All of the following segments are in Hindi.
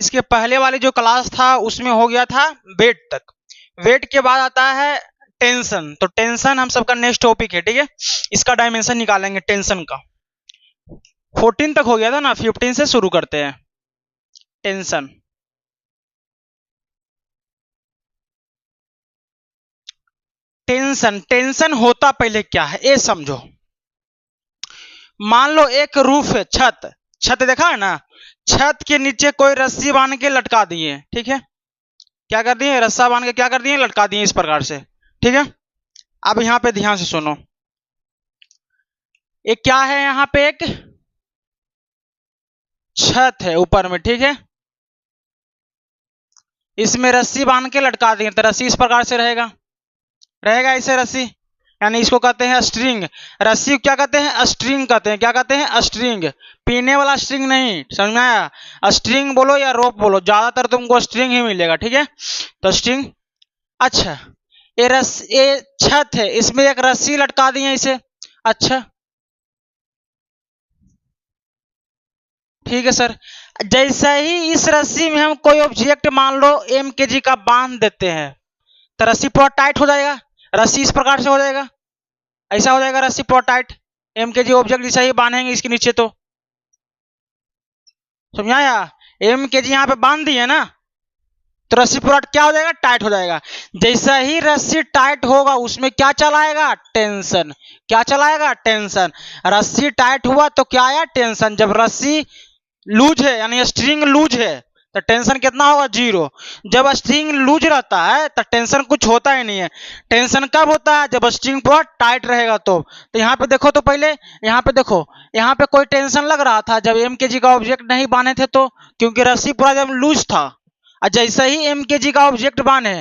इसके पहले वाली जो क्लास था उसमें हो गया था वेट तक। वेट के बाद आता है टेंशन। तो टेंशन हम सबका नेक्स्ट टॉपिक है, ठीक है। इसका डायमेंशन निकालेंगे टेंशन का। 14 तक हो गया था ना, 15 से शुरू करते हैं। टेंशन, टेंशन टेंशन होता पहले क्या है ये समझो। मान लो एक रूफ है, छत, छत देखा है ना, छत के नीचे कोई रस्सी बांध के लटका दिए, ठीक है। क्या कर दिए, रस्सा बांध के क्या कर दिए, लटका दिए इस प्रकार से, ठीक है। अब यहां पे ध्यान से सुनो, ये क्या है, यहां पे एक छत है ऊपर में, ठीक है। इसमें रस्सी बांध के लटका दिए, तो रस्सी इस प्रकार से रहेगा, रहेगा ऐसे रस्सी, यानी इसको कहते हैं स्ट्रिंग। रस्सी क्या कहते हैं, स्ट्रिंग कहते हैं। क्या कहते हैं, स्ट्रिंग। पीने वाला स्ट्रिंग नहीं, समझ में आया। स्ट्रिंग बोलो या रोप बोलो, ज्यादातर तुमको स्ट्रिंग ही मिलेगा, ठीक है। तो स्ट्रिंग। अच्छा, ये छत है, इसमें एक रस्सी लटका दी है इसे। अच्छा, ठीक है सर। जैसे ही इस रस्सी में हम कोई ऑब्जेक्ट मान लो एम के जी का बांध देते हैं, तो रस्सी पूरा टाइट हो जाएगा। रस्सी इस प्रकार से हो जाएगा, ऐसा हो जाएगा रस्सी पूरा टाइट। एम के जी ऑब्जेक्ट जैसा ही बांधेंगे इसके नीचे, तो समझाया। एम के जी यहाँ पे बांध दिए ना, तो रस्सी पूरा क्या हो जाएगा, टाइट हो जाएगा। जैसा ही रस्सी टाइट होगा उसमें क्या चलाएगा, टेंशन। क्या चलाएगा, टेंशन। रस्सी टाइट हुआ तो क्या आया, टेंशन। जब रस्सी लूज है यानी स्ट्रिंग लूज है तो टेंशन कितना होगा, 0। जब स्ट्रिंग लूज रहता है तो टेंशन कुछ होता ही नहीं है। टेंशन कब होता है, जब स्ट्रिंग पूरा टाइट रहेगा तो यहाँ पे देखो, तो पहले यहाँ पे देखो, यहाँ पे कोई टेंशन लग रहा था जब एम के जी का ऑब्जेक्ट नहीं बांधे थे, तो क्योंकि रस्सी पूरा जब लूज था। और जैसे ही एम के जी का ऑब्जेक्ट बांधे,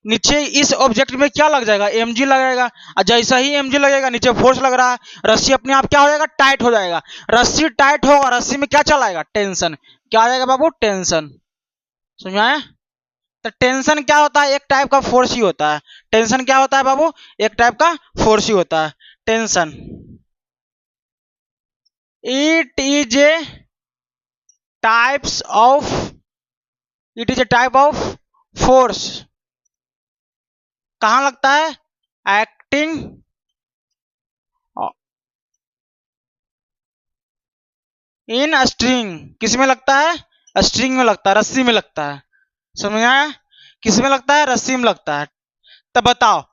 नीचे इस ऑब्जेक्ट में क्या लग जाएगा, एम जी लगेगा। और जैसा ही एम जी लगेगा, नीचे फोर्स लग रहा है, रस्सी अपने आप क्या हो जाएगा, टाइट हो जाएगा। रस्सी टाइट होगा, रस्सी में क्या चलाएगा, टेंशन। क्या आ जाएगा बाबू, टेंशन। समझ में आया। तो टेंशन क्या होता है, एक टाइप का फोर्स ही होता है। टेंशन क्या होता है बाबू, एक टाइप का फोर्स ही होता है tension. It is A types of, it is a type of force. कहां लगता है, एक्टिंग इन स्ट्रिंग। किस में लगता है, स्ट्रिंग में लगता है, रस्सी में लगता है। समझ आया, किस में लगता है, रस्सी में लगता है। तब बताओ,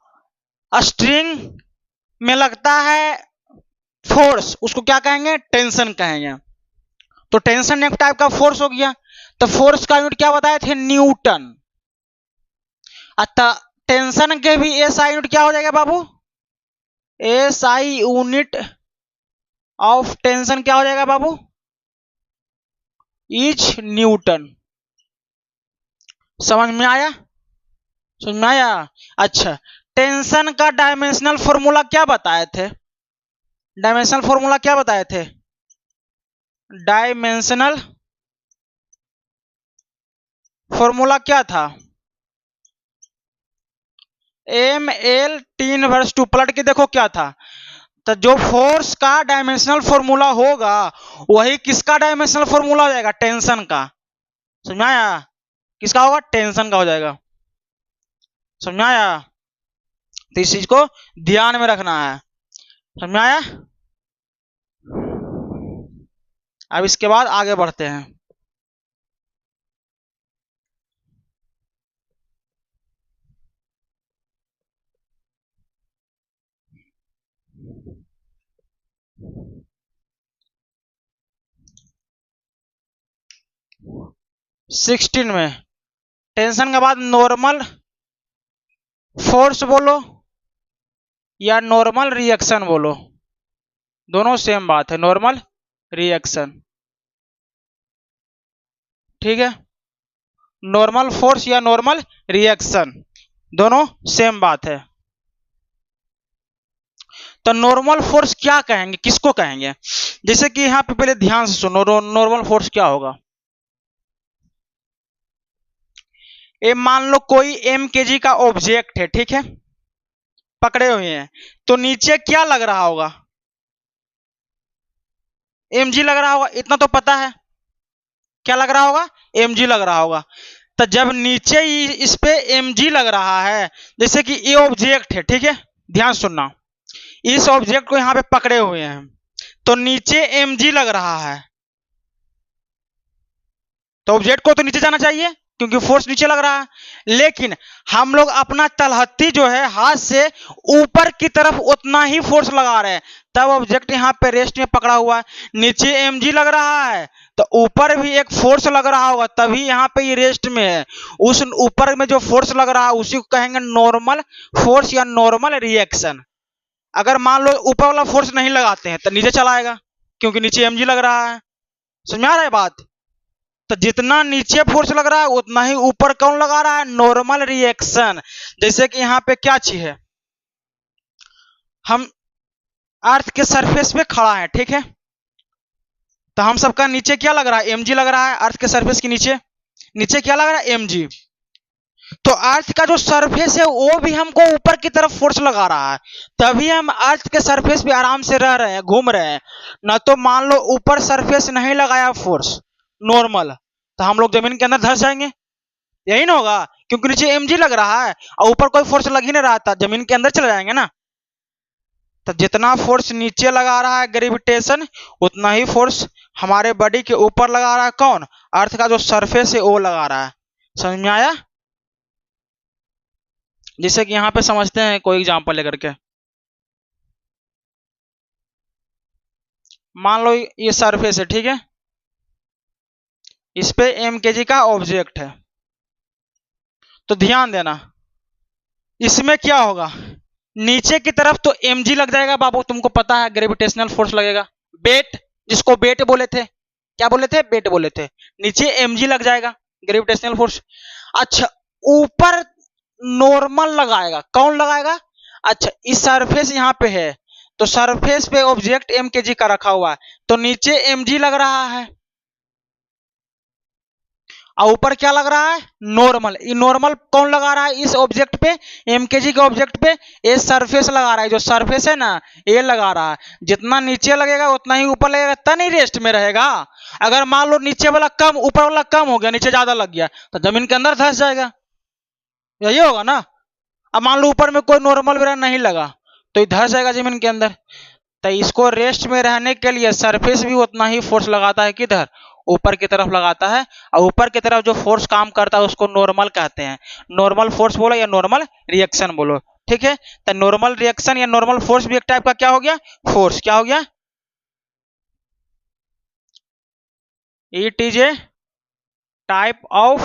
स्ट्रिंग में लगता है फोर्स, उसको क्या कहेंगे, टेंशन कहेंगे। तो टेंशन एक टाइप का फोर्स हो गया। तो फोर्स का यूनिट क्या बताए थे, न्यूटन। अतः टेंशन के भी एस आई यूनिट क्या हो जाएगा बाबू, S I unit of tension क्या हो जाएगा बाबू, इज न्यूटन। समझ में आया, समझ में आया। अच्छा, टेंशन का डायमेंशनल फॉर्मूला क्या बताए थे, डायमेंशनल फॉर्मूला क्या बताए थे, डायमेंशनल फॉर्मूला क्या था, M L T inverse two. पलट के देखो क्या था। तो जो फोर्स का डायमेंशनल फॉर्मूला होगा वही किसका डायमेंशनल फॉर्मूला हो जाएगा, टेंशन का। समझ में आया, किसका होगा, टेंशन का हो जाएगा। समझ में आया। तो इस चीज को ध्यान में रखना है। समझ में आया। अब इसके बाद आगे बढ़ते हैं। सिक्सटीन में टेंशन के बाद नॉर्मल फोर्स बोलो या नॉर्मल रिएक्शन बोलो, दोनों सेम बात है, नॉर्मल रिएक्शन, ठीक है। नॉर्मल फोर्स या नॉर्मल रिएक्शन दोनों सेम बात है। तो नॉर्मल फोर्स क्या कहेंगे, किसको कहेंगे, जैसे कि यहां पे पहले ध्यान से सुनो, नॉर्मल फोर्स क्या होगा। ये मान लो कोई एम के जी का ऑब्जेक्ट है, ठीक है, पकड़े हुए हैं, तो नीचे क्या लग रहा होगा, एम जी लग रहा होगा, इतना तो पता है। क्या लग रहा होगा, mg लग रहा होगा। तो जब नीचे इस पे mg लग रहा है, जैसे कि ये ऑब्जेक्ट है, ठीक है, ध्यान सुनना, इस ऑब्जेक्ट को यहां पे पकड़े हुए हैं, तो नीचे mg लग रहा है, तो ऑब्जेक्ट को तो नीचे जाना चाहिए क्योंकि फोर्स नीचे लग रहा है, लेकिन हम लोग अपना तलहत्ती जो है हाथ से ऊपर की तरफ उतना ही फोर्स लगा रहे हैं, तब ऑब्जेक्ट यहाँ पे रेस्ट में पकड़ा हुआ है, नीचे mg लग रहा है तो ऊपर भी एक फोर्स लग रहा होगा, तभी यहाँ पे ये रेस्ट में है। उस ऊपर में जो फोर्स लग रहा है उसी को कहेंगे नॉर्मल फोर्स या नॉर्मल रिएक्शन। अगर मान लो ऊपर वाला फोर्स नहीं लगाते हैं तो नीचे चला आएगा क्योंकि नीचे mg लग रहा है। समझ में आ रहा है बात? तो जितना नीचे फोर्स लग रहा है उतना ही ऊपर कौन लगा रहा है, नॉर्मल रिएक्शन। जैसे कि यहाँ पे क्या चीज है, हम अर्थ के सरफेस पे खड़ा है, ठीक है, तो हम सबका नीचे क्या लग रहा है, mg लग रहा है। अर्थ के सरफेस के नीचे नीचे क्या लग रहा है, mg। तो अर्थ का जो सरफेस है वो भी हमको ऊपर की तरफ फोर्स लगा रहा है, तभी हम अर्थ के सरफेस पे आराम से रह रहे हैं, घूम रहे हैं। ना तो मान लो ऊपर सरफेस नहीं लगाया फोर्स नॉर्मल, तो हम लोग जमीन के अंदर धंस जाएंगे, यही ना होगा, क्योंकि नीचे mg लग रहा है और ऊपर कोई फोर्स लग ही नहीं रहा था, जमीन के अंदर चले जाएंगे ना। तो जितना फोर्स नीचे लगा रहा है ग्रेविटेशन, उतना ही फोर्स हमारे बॉडी के ऊपर लगा रहा है कौन, अर्थ का जो सरफेस है वो लगा रहा है। समझ में आया? जैसे कि यहाँ पे समझते हैं कोई एग्जांपल लेकर के, मान लो ये सरफेस है, ठीक है, इस पे mkg का ऑब्जेक्ट है, तो ध्यान देना इसमें क्या होगा, नीचे की तरफ तो mg लग जाएगा बाबू, तुमको पता है ग्रेविटेशनल फोर्स लगेगा, बेट, जिसको बेट बोले थे, क्या बोले थे, बेट बोले थे, नीचे mg लग जाएगा ग्रेविटेशनल फोर्स। अच्छा ऊपर नॉर्मल लगाएगा, कौन लगाएगा, अच्छा इस सरफेस यहाँ पे है, तो सरफेस पे ऑब्जेक्ट mkg का रखा हुआ है, तो नीचे mg लग रहा है और ऊपर क्या लग रहा है, नॉर्मल। ये नॉर्मल कौन लगा रहा है, इस ऑब्जेक्ट पे, mkg के ऑब्जेक्ट पे ये सरफेस लगा रहा है, जो सरफेस है ना ये लगा रहा है। जितना नीचे लगेगा उतना ही ऊपर लगेगा, तब नहीं रेस्ट में रहेगा। अगर मान लो नीचे वाला कम ऊपर वाला कम हो गया, नीचे ज्यादा लग गया, तो जमीन के अंदर धंस जाएगा, यही होगा ना। अब मान लो ऊपर में कोई नॉर्मल वगैरह नहीं लगा तो ये धंस जाएगा जमीन के अंदर। तो इसको रेस्ट में रहने के लिए सरफेस भी उतना ही फोर्स लगाता है, किधर, ऊपर की तरफ लगाता है, और ऊपर की तरफ जो फोर्स काम करता है उसको नॉर्मल कहते हैं। नॉर्मल फोर्स बोलो या नॉर्मल रिएक्शन बोलो, ठीक है। तो नॉर्मल रिएक्शन या नॉर्मल फोर्स भी एक टाइप का क्या हो गया, फोर्स। क्या हो गया, it is a type of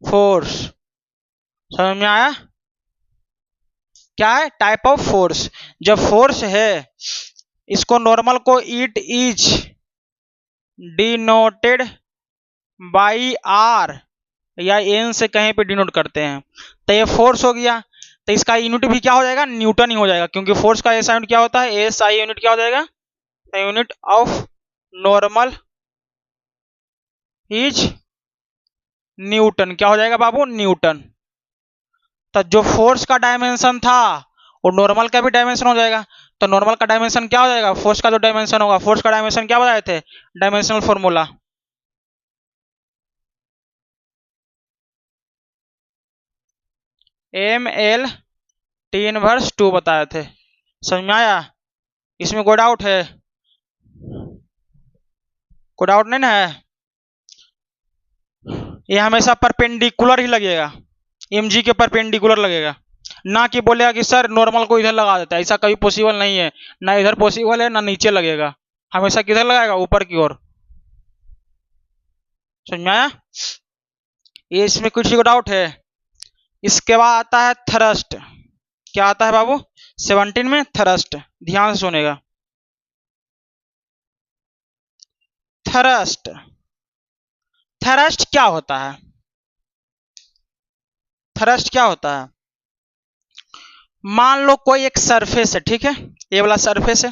force. समझ में आया, क्या है, टाइप ऑफ फोर्स। जब फोर्स है इसको नॉर्मल को it is denoted by R या एन से कहीं पे डिनोट करते हैं, तो ये फोर्स हो गया। तो इसका यूनिट भी क्या हो जाएगा, न्यूटन ही हो जाएगा, क्योंकि फोर्स का एसआई यूनिट क्या होता है, एसआई यूनिट क्या हो जाएगा, unit of normal is Newton. क्या हो जाएगा बाबू, न्यूटन। तो जो फोर्स का डायमेंशन था वो नॉर्मल का भी डायमेंशन हो जाएगा। तो नॉर्मल का डायमेंशन क्या हो जाएगा, फोर्स का जो डायमेंशन होगा, फोर्स का डायमेंशन क्या बताए थे, dimensional formula, ml T inverse 2 बताए थे। समझ में आया, इसमें कोई डाउट है, कोई डाउट नहीं ना है। ये हमेशा परपेंडिकुलर ही लगेगा, mg के परपेंडिकुलर लगेगा, ना कि बोलेगा कि सर नॉर्मल को इधर लगा देता है, ऐसा कभी पॉसिबल नहीं है, ना इधर पॉसिबल है ना नीचे लगेगा, हमेशा किधर लगाएगा, ऊपर की ओर। समझ में आया, ये इसमें कुछ डाउट है। इसके बाद आता है थ्रस्ट। क्या आता है बाबू, 17 में थ्रस्ट, ध्यान से सुनेगा। थ्रस्ट, थ्रस्ट क्या होता है, थ्रस्ट क्या होता है, मान लो कोई एक सरफेस है, ठीक है, ये वाला सरफेस है,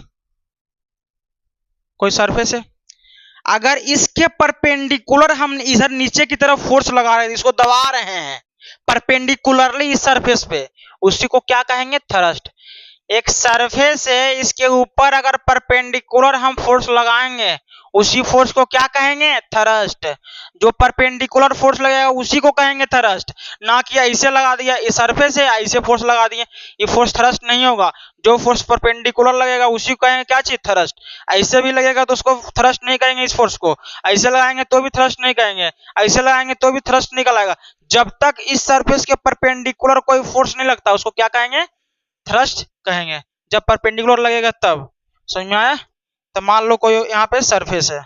कोई सरफेस है, अगर इसके परपेंडिकुलर हम इधर नीचे की तरफ फोर्स लगा रहे हैं, इसको दबा रहे हैं परपेंडिकुलरली इस सरफेस पे, उसी को क्या कहेंगे, थ्रस्ट। एक सरफेस है, इसके ऊपर अगर परपेंडिकुलर हम फोर्स लगाएंगे उसी फोर्स को क्या कहेंगे? थ्रस्ट। जो परपेंडिकुलर फोर्स लगेगा उसी को कहेंगे थ्रस्ट, ना कि ऐसे लगा दिया, ये सरफेस है ऐसे फोर्स लगा दिए, ये फोर्स थ्रस्ट नहीं होगा। जो फोर्स परपेंडिकुलर लगेगा उसी को कहेंगे क्या चीज? थ्रस्ट। ऐसे भी लगेगा तो उसको थ्रस्ट नहीं कहेंगे, इस फोर्स को ऐसे लगाएंगे तो भी थ्रस्ट नहीं कहेंगे, ऐसे लगाएंगे तो भी थ्रस्ट निकल आएगा। जब तक इस सरफेस के परपेंडिकुलर कोई फोर्स नहीं लगता उसको क्या कहेंगे? थ्रस्ट कहेंगे। जब परपेंडिकुलर लगेगा तब। समझ में आया? तो मान लो कोई यहाँ पे सरफेस है,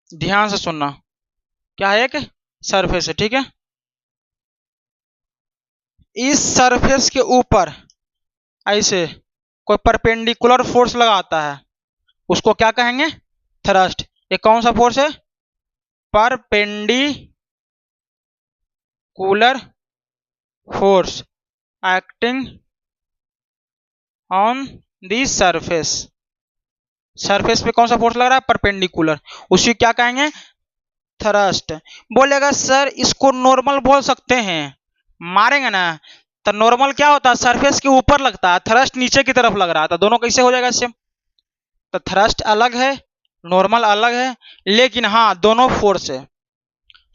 ध्यान से सुनना, क्या है? एक सरफेस है, ठीक है। इस सरफेस के ऊपर ऐसे कोई परपेंडिकुलर फोर्स लगाता है उसको क्या कहेंगे? थ्रस्ट। ये कौन सा फोर्स है? Perpendicular force acting on the surface. Surface पे कौन सा फोर्स लग रहा है? परपेंडिकुलर, उसी क्या कहेंगे? थ्रस्ट। बोलेगा सर इसको नॉर्मल बोल सकते हैं, मारेंगे ना। तो नॉर्मल क्या होता है? सरफेस के ऊपर लगता है, थ्रस्ट नीचे की तरफ लग रहा था, दोनों कैसे हो जाएगा सेम? तो थ्रस्ट अलग है, नॉर्मल अलग है, लेकिन हाँ दोनों फोर्स है।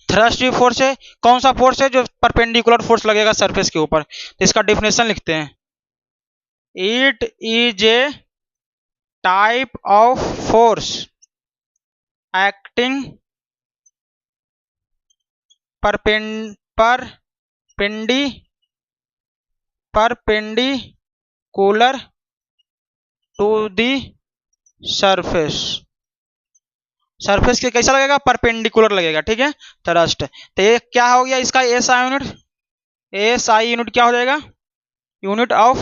थ्रस्ट भी फोर्स है, कौन सा फोर्स है? जो परपेंडिकुलर फोर्स लगेगा सरफेस के ऊपर। तो इसका डिफिनेशन लिखते हैं, it is a type of force acting perpendicular to the surface. Surface के कैसा लगेगा? परपेंडिकुलर लगेगा, ठीक है। थ्रस्ट। तो ये क्या हो गया इसका? SI unit. एसआई यूनिट क्या हो जाएगा? Unit of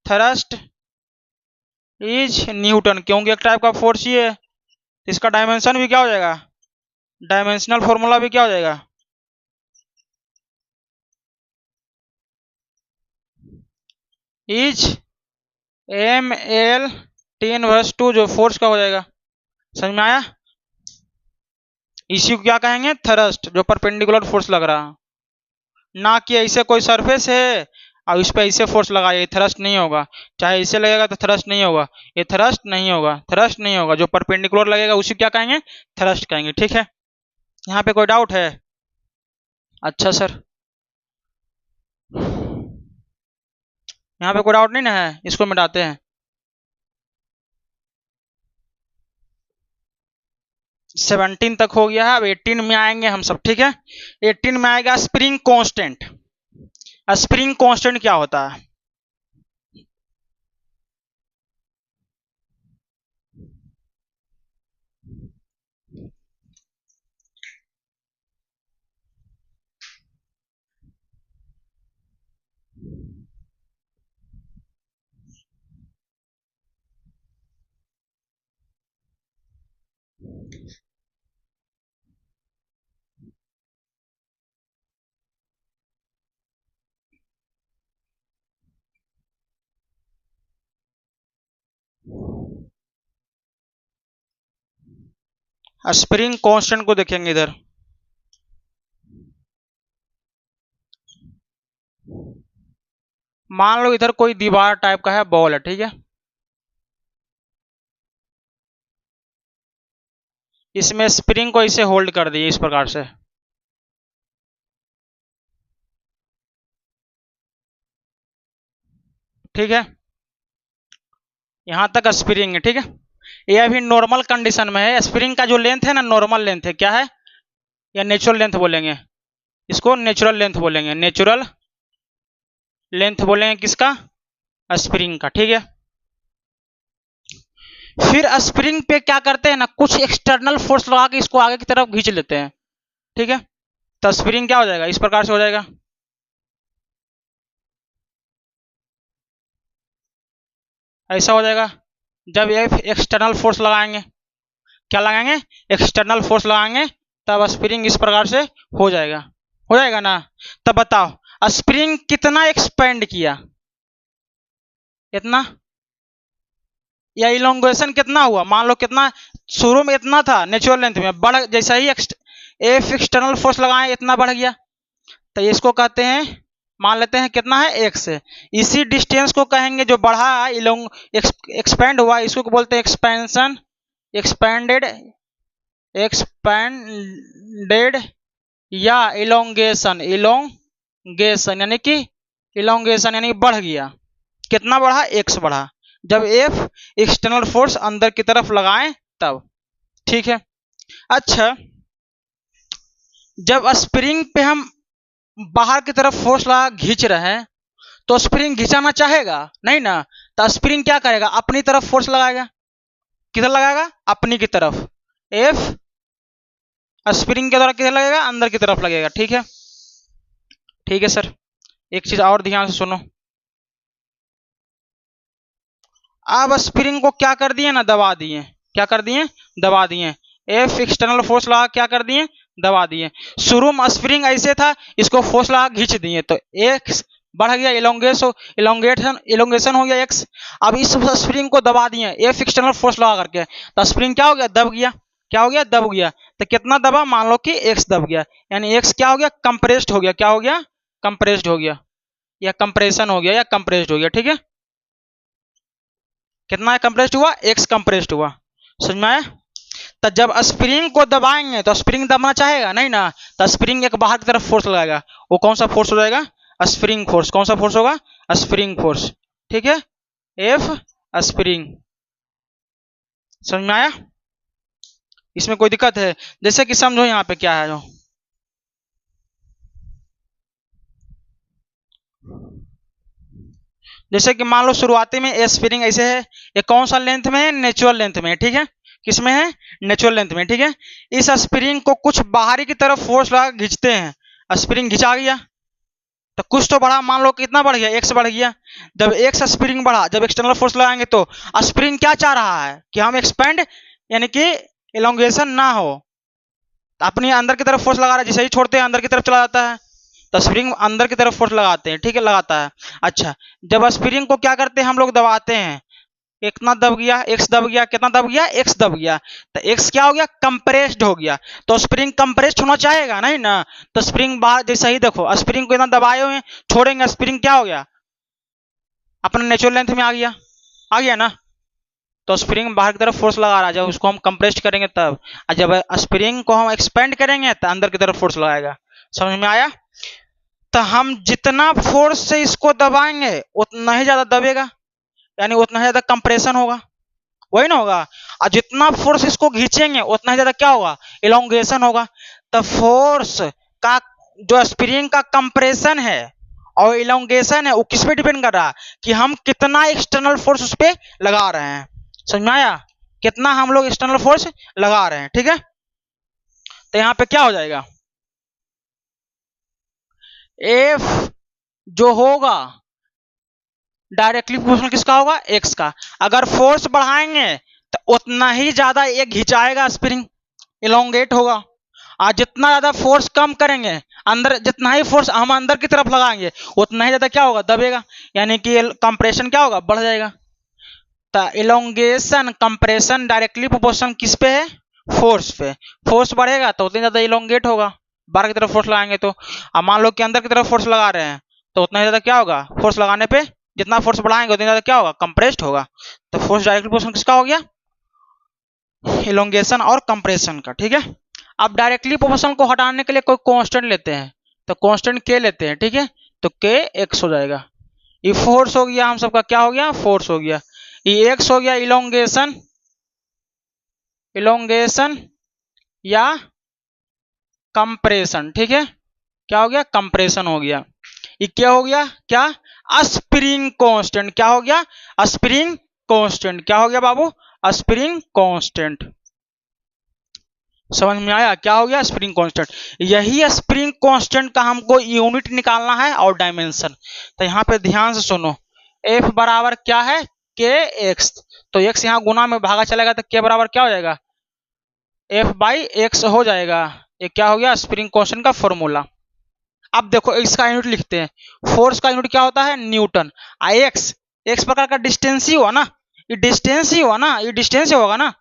thrust is Newton, क्योंकि एक टाइप का फोर्स ही है। इसका डायमेंशन भी क्या हो जाएगा? डायमेंशनल फॉर्मूला भी क्या हो जाएगा? Is M L T inverse 2, जो फोर्स का हो जाएगा। समझ में आया? इसी को क्या कहेंगे? थ्रस्ट, जो परपेंडिकुलर फोर्स लग रहा है, ना कि ऐसे कोई सरफेस है और इस पे ऐसे फोर्स लगाए, थ्रस्ट नहीं होगा। चाहे ऐसे लगेगा तो थ्रस्ट नहीं होगा, ये थ्रस्ट नहीं होगा, थ्रस्ट नहीं होगा। जो परपेंडिकुलर लगेगा उसी क्या कहेंगे? थ्रस्ट कहेंगे, ठीक है। यहाँ पे कोई डाउट है? अच्छा सर, यहाँ पे कोई डाउट नहीं ना है? इसको मिटाते हैं। 17 तक हो गया है, अब 18 में आएंगे हम सब, ठीक है। 18 में आएगा स्प्रिंग कांस्टेंट। स्प्रिंग कांस्टेंट क्या होता है? स्प्रिंग कांस्टेंट को देखेंगे इधर। मान लो इधर कोई दीवार टाइप का है, बॉल है, ठीक है। इसमें स्प्रिंग को इसे होल्ड कर दिए इस प्रकार से, ठीक है। यहां तक स्प्रिंग है, ठीक है। ये अभी नॉर्मल कंडीशन में है। स्प्रिंग का जो लेंथ है ना, नॉर्मल लेंथ है, क्या है? या नेचुरल लेंथ बोलेंगे इसको, नेचुरल लेंथ बोलेंगे, नेचुरल लेंथ बोलेंगे किसका? स्प्रिंग का, ठीक है। फिर स्प्रिंग पे क्या करते हैं ना, कुछ एक्सटर्नल फोर्स लगा के इसको आगे की तरफ खींच लेते हैं, ठीक है। तो स्प्रिंग क्या हो जाएगा? इस प्रकार से हो जाएगा, ऐसा हो जाएगा। जब ये एक्सटर्नल फोर्स लगाएंगे, क्या लगाएंगे? एक्सटर्नल फोर्स लगाएंगे, तब स्प्रिंग इस प्रकार से हो जाएगा। हो जाएगा ना? तब बताओ स्प्रिंग कितना एक्सपेंड किया? इतना। या इलोंगेशन कितना हुआ? मान लो कितना, शुरू में इतना था नेचुरल लेंथ में, बढ़ जैसा ही एफ एक्सटर्नल फोर्स लगाए इतना बढ़ गया। तो इसको कहते हैं, मान लेते हैं कितना है x है। इसी डिस्टेंस को कहेंगे जो बढ़ा एक्सपेंड हुआ, इसको बोलते हैं एक्सपेंशन, एक्सपेंडेड, एक्सपेंडेड या इलोंगेशन, इलोंगेशन यानी कि इलोंगेशन यानी बढ़ गया। कितना बढ़ा? x बढ़ा। जब F एक्सटर्नल फोर्स अंदर की तरफ लगाएं तब, ठीक है। अच्छा, जब स्प्रिंग पे हम बाहर की तरफ फोर्स लगा खींच रहे हैं तो स्प्रिंग घिंचाना चाहेगा नहीं ना, तो स्प्रिंग क्या करेगा? अपनी तरफ फोर्स लगाएगा। किधर लगाएगा? अपनी की तरफ। F स्प्रिंग के द्वारा किधर लगेगा? अंदर की तरफ लगेगा, ठीक है। ठीक है सर, एक चीज और ध्यान से सुनो। अब स्प्रिंग को क्या कर दिए ना, दबा दिए। क्या कर दिए? दबा दिए। F एक्सटर्नल फोर्स लगा क्या कर दिए? दबा दिए। शुरू में स्प्रिंग ऐसे था, इसको फोर्स लगा खींच दिए तो x बढ़ गया, इलोंगेशन हो गया x। अब इस स्प्रिंग को दबा दिए F एक्सटर्नल फोर्स लगा करके, तो स्प्रिंग क्या हो गया? दब गया। क्या हो गया? दब गया। तो कितना दबा? मान लो कि x दब गया, यानी x क्या हो गया? कंप्रेस्ड हो गया। क्या हो गया? कंप्रेस्ड हो गया, या कंप्रेशन हो गया, या कंप्रेस्ड हो गया, ठीक है। कितना कंप्रेस्ड हुआ? x कंप्रेस्ड हुआ। समझ में आया? तो जब स्प्रिंग को दबाएंगे तो स्प्रिंग दबना चाहेगा नहीं ना, तो स्प्रिंग एक बाहर की तरफ फोर्स लगाएगा। वो कौन सा फोर्स हो जाएगा? Spring force. कौन सा फोर्स होगा? स्प्रिंग फोर्स, ठीक है। F spring. समझ में आया? इसमें कोई दिक्कत है? जैसे कि समझो यहाँ पे क्या है, जो जैसे कि मान लो शुरुआती में ए स्प्रिंग ऐसे है, ये कौन सा लेंथ में है? नेचुरल लेंथ में, ठीक है। किस में है? नेचुरल लेंथ में, ठीक है। इस स्प्रिंग को कुछ बाहरी की तरफ फोर्स लगा खींचते हैं, स्प्रिंग खिंचा गया तो कुछ तो बढ़ा, मान लो कितना बढ़ गया? x बढ़ गया। जब x स्प्रिंग बढ़ा, जब एक्सटर्नल फोर्स लगाएंगे तो स्प्रिंग क्या चाह रहा है? कि हम एक्सपेंड यानी कि एलोंगेशन ना हो, अपनी अंदर की तरफ फोर्स लगा रहा है, जिसे ही छोड़ते हैं अंदर की तरफ चला जाता है, तो स्प्रिंग अंदर की तरफ फोर्स लगाते हैं, ठीक है, लगाता है। अच्छा, जब स्प्रिंग को क्या करते हैं हम लोग? दबाते हैं। कितना दब गया? x दब गया। कितना दब गया? x दब गया। तो x क्या हो गया? कंप्रेस्ड हो गया। तो स्प्रिंग कंप्रेस्ड होना चाहेगा नहीं ना, तो स्प्रिंग बाहर, जैसे ही देखो स्प्रिंग को इतना दबाए हुए छोड़ेंगे, स्प्रिंग क्या हो गया? अपने नेचुरल लेंथ में आ गया। आ गया ना, तो स्प्रिंग बाहर की तरफ फोर्स लगा रहा है, जब उसको हम कंप्रेस्ड करेंगे तब। और जब स्प्रिंग को हम एक्सपेंड करेंगे तो अंदर की तरफ फोर्स लगाएगा। समझ में आया? तो हम जितना फोर्स से इसको दबाएंगे उतना ही ज्यादा दबेगा, यानी उतना ही ज्यादा कंप्रेशन होगा, वही ना होगा। और जितना फोर्स इसको खींचेंगे उतना ही ज्यादा क्या होगा? इलोंगेशन होगा। तो फोर्स का जो स्प्रिंग का कंप्रेशन है और इलोंगेशन है, वो किस पे डिपेंड कर रहा है? कि हम कितना एक्सटर्नल फोर्स उस पे लगा रहे हैं। समझ में आया? कितना हम लोग एक्सटर्नल फोर्स लगा रहे हैं, ठीक है। तो यहां पे क्या हो जाएगा? F जो होगा डायरेक्टली प्रोपोर्शनल किसका होगा? x का। अगर फोर्स बढ़ाएंगे तो उतना ही ज्यादा ये खिंचाएगा, स्प्रिंग इलोंगेट होगा। और जितना ज्यादा फोर्स कम करेंगे, अंदर जितना ही फोर्स हम अंदर की तरफ लगाएंगे उतना ही ज्यादा क्या होगा? दबेगा, यानी कि कंप्रेशन क्या होगा? बढ़ जाएगा। तो इलोंगेशन कंप्रेशन डायरेक्टली प्रोपोर्शनल किस पे है? फोर्स पे। फोर्स बढ़ेगा तो उतना ज्यादा इलोंगेट होगा, बाहर की तरफ फोर्स लगाएंगे तो। अब मान लो कि अंदर की तरफ फोर्स लगा रहे हैं तो उतना ही ज्यादा क्या होगा? फोर्स लगाने पे जितना फोर्स बढ़ाएंगे उतना ज्यादा क्या होगा? कंप्रेस्ड होगा। तो फोर्स डायरेक्टली प्रोपोर्शनल किसका हो गया? इलोंगेशन और कंप्रेशन का, ठीक है। अब डायरेक्टली प्रोपोर्शनल को हटाने के लिए कोई कांस्टेंट लेते हैं, तो कांस्टेंट के लेते हैं, ठीक है। तो के एक्स हो जाएगा। ये फोर्स हो गया, हम सबका क्या हो गया? फोर्स हो गया। ये एक्स हो गया इलोंगेशन, इलोंगेशन या कंप्रेशन, ठीक है। क्या हो गया? कंप्रेशन हो गया। ये क्या हो गया? क्या? Spring constant. क्या हो गया? Spring constant. क्या हो गया बाबू? Spring constant. समझ में आया? क्या हो गया? Spring constant. यही स्प्रिंग कांस्टेंट का हमको यूनिट निकालना है और डायमेंशन। तो यहां पे ध्यान से सुनो, F बराबर क्या है? के एक्स। तो x यहाँ गुना में भागा चलेगा तो k बराबर क्या हो जाएगा? F बाई एक्स हो जाएगा। ये क्या हो गया? स्प्रिंग कांस्टेंट का फॉर्मूला। अब देखो इसका यूनिट लिखते हैं। फोर्स का यूनिट क्या होता है? न्यूटन। एक्स, एक्स प्रकार का डिस्टेंस ही हुआ ना, ये डिस्टेंस ही हुआ ना, ये डिस्टेंस ही होगा ना।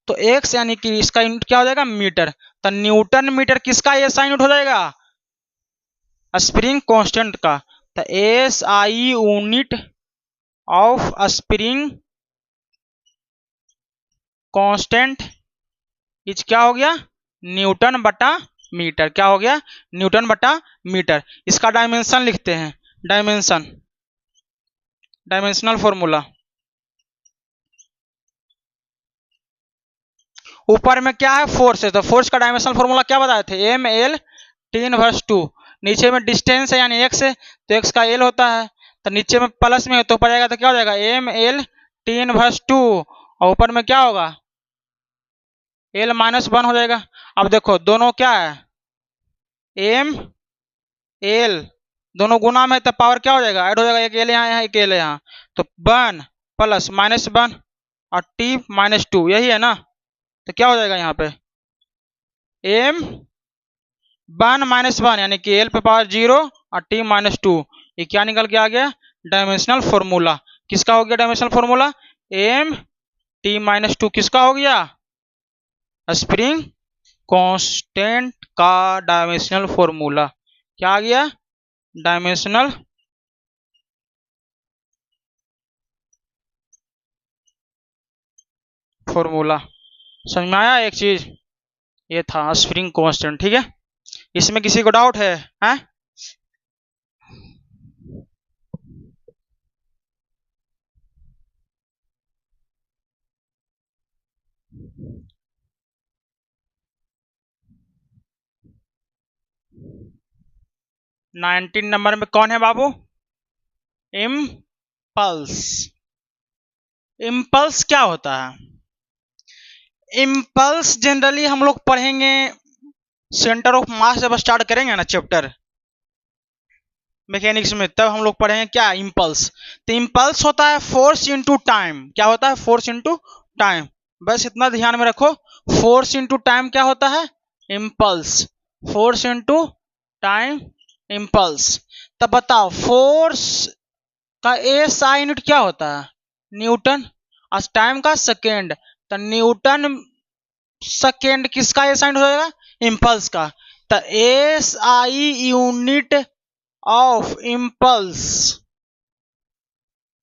तो एक्स यानी कि इसका यूनिट क्या हो जाएगा? मीटर। तो न्यूटन मीटर किसका ये यूनिट हो जाएगा? स्प्रिंग कांस्टेंट का। तो S I unit of spring constant is क्या हो गया, न्यूटन बटा मीटर। क्या हो गया, न्यूटन बटा मीटर। इसका डायमेंशन लिखते हैं, डायमेंशन, डायमेंशनल फॉर्मूला। ऊपर में क्या है, फोर्स है, तो फोर्स का डायमेंशनल फॉर्मूला क्या बताए थे, एम एल टी इनवर्स 2। नीचे में डिस्टेंस है यानी एक्स है, तो एक्स का एल होता है, तो नीचे में प्लस में है तो ऊपर जाएगा तो क्या हो जाएगा, एम एल टी इनवर्स 2, और ऊपर में क्या होगा, एल माइनस 1 हो जाएगा। अब देखो दोनों क्या है, एम एल दोनों गुना में, तो पावर क्या हो जाएगा, ऐड हो जाएगा, एक एल यहाँ एक एल यहाँ, तो 1 प्लस माइनस 1 और टी माइनस 2, यही है ना। तो क्या हो जाएगा यहाँ पे, एम 1 माइनस 1 यानी कि एल पे पावर 0 और टी माइनस 2, ये क्या निकल के आ गया, डायमेंशनल फॉर्मूला। किसका हो गया dimensional formula, M T minus 2 किसका हो गया, स्प्रिंग कांस्टेंट का डायमेंशनल फॉर्मूला। क्या आ गया, डायमेंशनल फॉर्मूला। समझ में आया एक चीज, ये था स्प्रिंग कांस्टेंट, ठीक है। इसमें किसी को डाउट है, हैं? नाइनटीन नंबर में कौन है बाबू, इम्पल्स। इम्पल्स क्या होता है, इम्पल्स जनरली हम लोग पढ़ेंगे सेंटर ऑफ मास जब स्टार्ट करेंगे ना चैप्टर मैकेनिक्स में, तब हम लोग पढ़ेंगे क्या इम्पल्स। तो इम्पल्स होता है फोर्स इनटू टाइम। क्या होता है, फोर्स इनटू टाइम। बस इतना ध्यान में रखो, फोर्स इनटू टाइम क्या होता है, impulse. Force into time impulse. तब बताओ फोर्स का एसआई यूनिट क्या होता है, न्यूटन, और टाइम का सेकेंड, तो न्यूटन सेकेंड किसका एसआई यूनिट हो जाएगा, इम्पल्स का। तो SI unit of impulse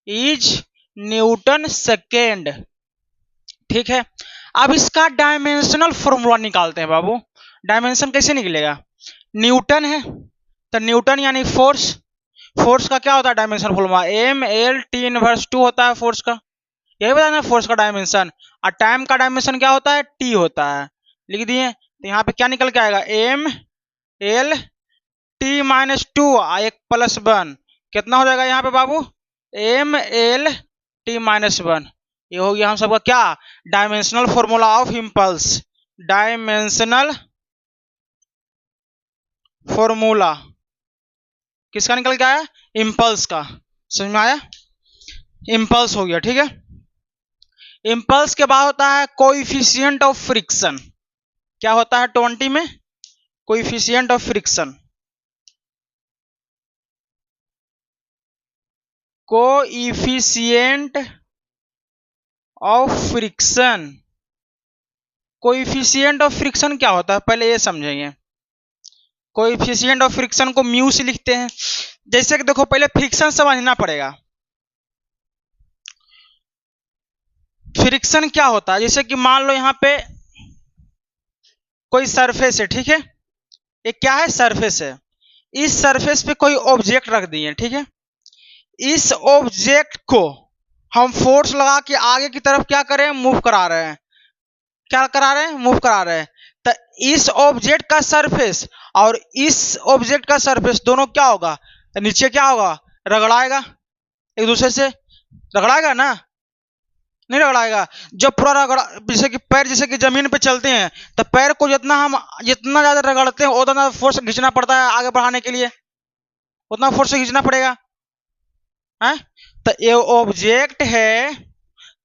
is Newton second, ठीक है। अब इसका डायमेंशनल फॉर्मूला निकालते हैं बाबू। डायमेंशन कैसे निकलेगा, न्यूटन है तो न्यूटन यानी फोर्स, फोर्स का क्या होता है dimension formula, M L T inverse 2 होता है फोर्स का, यही बताना फोर्स का डायमेंशन। और टाइम का डायमेंशन क्या होता है, टी होता है, लिख दिए। तो यहाँ पे क्या निकल के आएगा, एम एल टी माइनस 2 एक प्लस 1, कितना हो जाएगा यहाँ पे बाबू, एम एल टी माइनस 1। ये हो गया हम सबका क्या, dimensional formula of impulse. Dimensional formula किसका निकल के आया, इम्पल्स का। समझ में आया, इम्पल्स हो गया, ठीक है। इम्पल्स के बाद होता है कोएफिशिएंट ऑफ फ्रिक्शन। क्या होता है 20 में, coefficient of friction. Coefficient of friction, coefficient of friction क्या होता है पहले ये समझेंगे। कोएफिशिएंट ऑफ फ्रिक्शन को म्यू से लिखते हैं। जैसे कि देखो पहले फ्रिक्शन समझना पड़ेगा, फ्रिक्शन क्या होता है, जैसे कि मान लो यहाँ पे कोई सरफेस है, ठीक है, ये क्या है, सरफेस है। इस सरफेस पे कोई ऑब्जेक्ट रख दिए, ठीक है। इस ऑब्जेक्ट को हम फोर्स लगा के आगे की तरफ क्या करें, मूव करा रहे हैं। क्या करा रहे हैं, मूव करा रहे हैं। तो इस ऑब्जेक्ट का सरफेस और इस ऑब्जेक्ट का सरफेस दोनों क्या होगा, तो नीचे क्या होगा, रगड़ाएगा, एक दूसरे से रगड़ाएगा ना, नहीं रगड़ाएगा। जब पूरा रगड़ा, जैसे कि पैर जैसे कि जमीन पे चलते हैं तो पैर को जितना ज्यादा रगड़ते हैं उतना ज्यादा फोर्स खींचना पड़ता है आगे बढ़ाने के लिए, उतना फोर्स खींचना पड़ेगा, है। तो ये ऑब्जेक्ट है,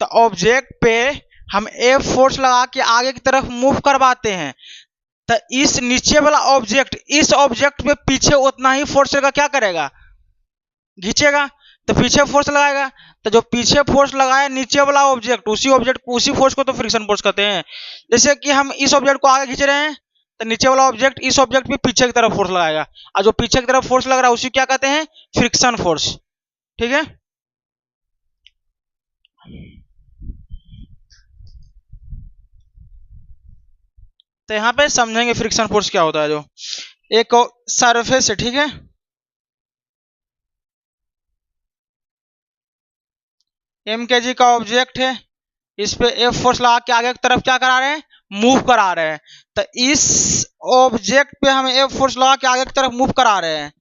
तो ऑब्जेक्ट पे हम ए फोर्स लगा के आगे की तरफ मूव करवाते हैं। तो इस नीचे वाला ऑब्जेक्ट इस ऑब्जेक्ट पे पीछे उतना ही फोर्स का क्या करेगा, खींचेगा। तो पीछे फोर्स लगाएगा, तो जो पीछे फोर्स लगाया नीचे वाला ऑब्जेक्ट, उसी फोर्स को तो फ्रिक्शन फोर्स कहते हैं। जैसे कि हम इस ऑब्जेक्ट को आगे खींच रहे हैं तो नीचे वाला ऑब्जेक्ट इस ऑब्जेक्ट पे पीछे की तरफ फोर्स लगाएगा, और जो पीछे की तरफ फोर्स लग रहा है उसी क्या कहते हैं, फ्रिक्शन फोर्स। ठीक है, तो यहाँ पे समझेंगे फ्रिक्शन फोर्स क्या होता है। जो एक सरफेस है, ठीक है, एम के जी का ऑब्जेक्ट है, इस पे एफ फोर्स लगा के आगे की तरफ क्या करा रहे हैं, मूव करा रहे हैं। तो इस ऑब्जेक्ट पे हम एफ फोर्स लगा के आगे की तरफ मूव करा रहे हैं,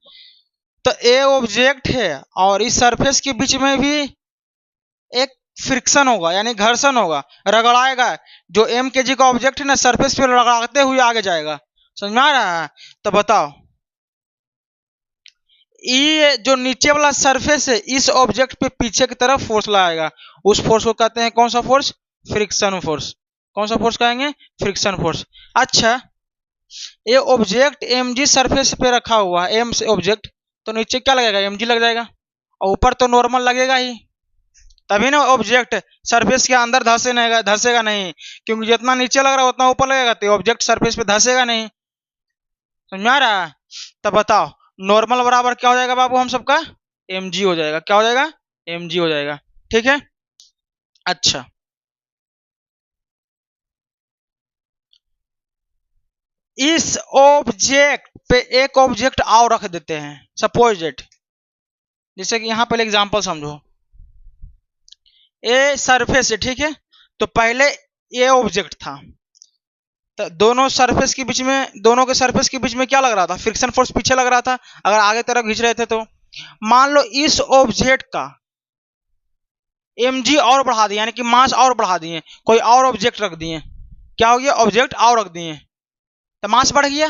तो ए ऑब्जेक्ट है और इस सरफेस के बीच में भी एक फ्रिक्शन होगा, यानी घर्षण होगा, रगड़ाएगा। जो एम के जी का ऑब्जेक्ट है ना, सरफेस पे रगड़ाते हुए आगे जाएगा। समझ में आ रहा है? तो बताओ, ये जो नीचे वाला सरफेस है इस ऑब्जेक्ट पे पीछे की तरफ फोर्स लगाएगा, उस फोर्स को कहते हैं कौन सा फोर्स, फ्रिक्शन फोर्स। कौन सा फोर्स कहेंगे, फ्रिक्शन फोर्स। अच्छा, ये ऑब्जेक्ट एम जी सरफेस पे रखा हुआ है, एम से ऑब्जेक्ट, तो नीचे क्या लगेगा, एम जी लग जाएगा, और ऊपर तो नॉर्मल लगेगा ही, तभी ना ऑब्जेक्ट सरफेस के अंदर धंसेगा नहीं, क्योंकि जितना नीचे लग रहा है उतना ऊपर लगेगा, तो ऑब्जेक्ट सरफेस पे धंसेगा नहीं। समझ में आ रहा है? तो बताओ, नॉर्मल बराबर क्या हो जाएगा बाबू, हम सबका एम जी हो जाएगा। क्या हो जाएगा, एम जी हो जाएगा। ठीक है, अच्छा, इस ऑब्जेक्ट पे एक ऑब्जेक्ट और रख देते हैं, सपोज इट, जैसे कि यहां पहले एग्जांपल समझो, ए सरफेस है, ठीक है, तो पहले ये ऑब्जेक्ट था, तो दोनों सरफेस के बीच में, दोनों के सरफेस के बीच में क्या लग रहा था, फ्रिक्शन फोर्स पीछे लग रहा था, अगर आगे तरफ खींच रहे थे तो। मान लो इस ऑब्जेक्ट का mg और बढ़ा दिए, यानी कि मास और बढ़ा दिए, कोई और ऑब्जेक्ट रख दिए, क्या हो गया, ऑब्जेक्ट और रख दिए, तो मास बढ़ गया।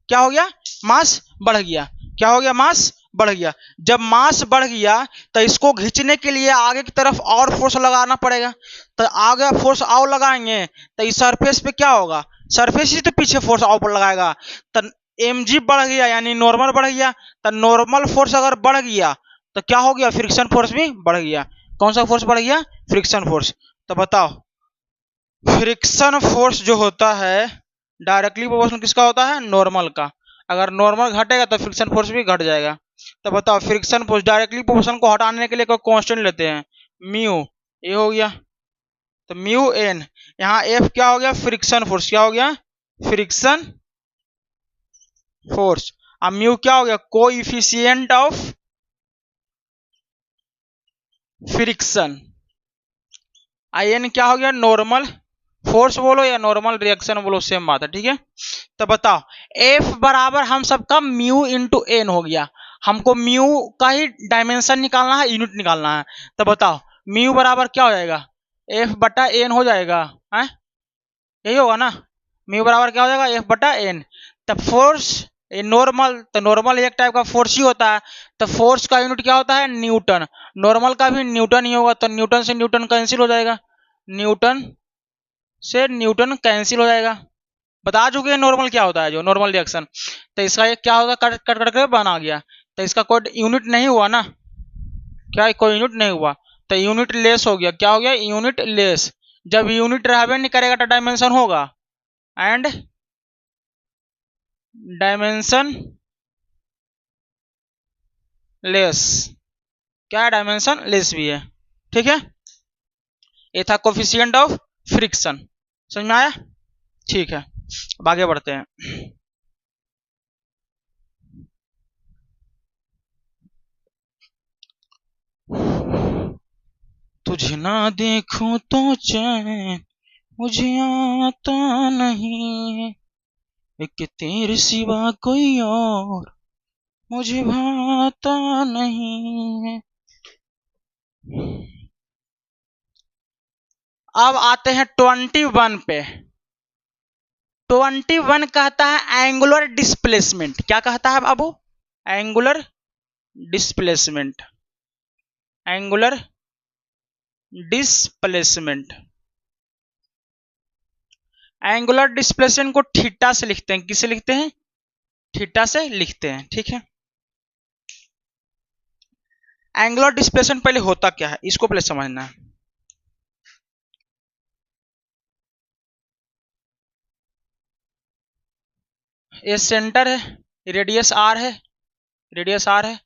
क्या हो गया, मास बढ़ गया। क्या हो गया, मास बढ़ गया। जब मास बढ़ गया तो इसको खींचने के लिए आगे की तरफ और फोर्स लगाना पड़ेगा, तो आगे फोर्स और लगाएंगे तो इस सरफेस पे क्या होगा, सरफेस ही तो पीछे फोर्स और लगाएगा, तो mg बढ़ गया, यानी नॉर्मल बढ़ गया। तो नॉर्मल फोर्स अगर बढ़ गया तो क्या हो गया, फ्रिक्शन फोर्स भी बढ़ गया। कौन सा फोर्स बढ़ गया, फ्रिक्शन फोर्स। तो बताओ, फ्रिक्शन फोर्स जो होता है डायरेक्टली प्रोपोर्शनल किसका होता है, नॉर्मल का। अगर नॉर्मल घटेगा तो फ्रिक्शन फोर्स भी घट जाएगा। तो बताओ, फ्रिक्शन फोर्स डायरेक्टली प्रोपोर्शनल को हटाने के लिए कोई कांस्टेंट लेते हैं, म्यू, ये हो गया, तो म्यू एन, यहाँ एफ क्या हो गया, फ्रिक्शन फोर्स, क्या हो गया, फ्रिक्शन फोर्स, अब म्यू क्या हो गया, coefficient of friction, I N क्या हो गया, नॉर्मल फोर्स बोलो या नॉर्मल रिएक्शन बोलो, सेम बात है। ठीक है, तो बताओ, एफ बराबर हम सबका म्यू इंटू एन हो गया, हमको म्यू का ही डायमेंशन निकालना है, यूनिट निकालना है। तो बताओ, म्यू बराबर क्या हो जाएगा, एफ बटा एन हो जाएगा, है यही होगा ना, म्यू बराबर क्या हो जाएगा, एफ बटा एन। तब फोर्स नॉर्मल, तो नॉर्मल एक टाइप का फोर्स ही होता है, तो फोर्स का यूनिट क्या होता है, न्यूटन, नॉर्मल का भी न्यूटन ही होगा, तो न्यूटन से न्यूटन कैंसिल हो जाएगा, न्यूटन से न्यूटन कैंसिल हो जाएगा। बता चुके हैं नॉर्मल क्या होता है, जो नॉर्मल रिएक्शन, तो इसका एक क्या होगा, कट कट कट के बना गया, तो इसका कोई यूनिट नहीं हुआ ना, क्या कोई यूनिट नहीं हुआ, तो यूनिट लेस हो गया। क्या हो गया, यूनिट लेस। जब यूनिट रहबे नहीं करेगा तो डायमेंशन होगा, एंड डायमेंशन लेस, क्या डायमेंशन लेस भी है। ठीक है, ये था कोफिशिएंट ऑफ फ्रिक्शन, समझ में आया। ठीक है, अब आगे बढ़ते हैं। तुझे ना देखूं तो चैन मुझे आता नहीं है, एक तेरे सिवा कोई और मुझे भाता नहीं है। अब आते हैं 21 पे। 21 कहता है एंगुलर डिस्प्लेसमेंट। क्या कहता है बाबू, angular displacement, angular displacement. Angular displacement को थीटा से लिखते हैं, किसे लिखते हैं, थीटा से लिखते हैं। ठीक है, एंगुलर डिस्प्लेसमेंट पहले होता क्या है, इसको पहले समझना है। ये सेंटर है, रेडियस आर है, रेडियस आर है,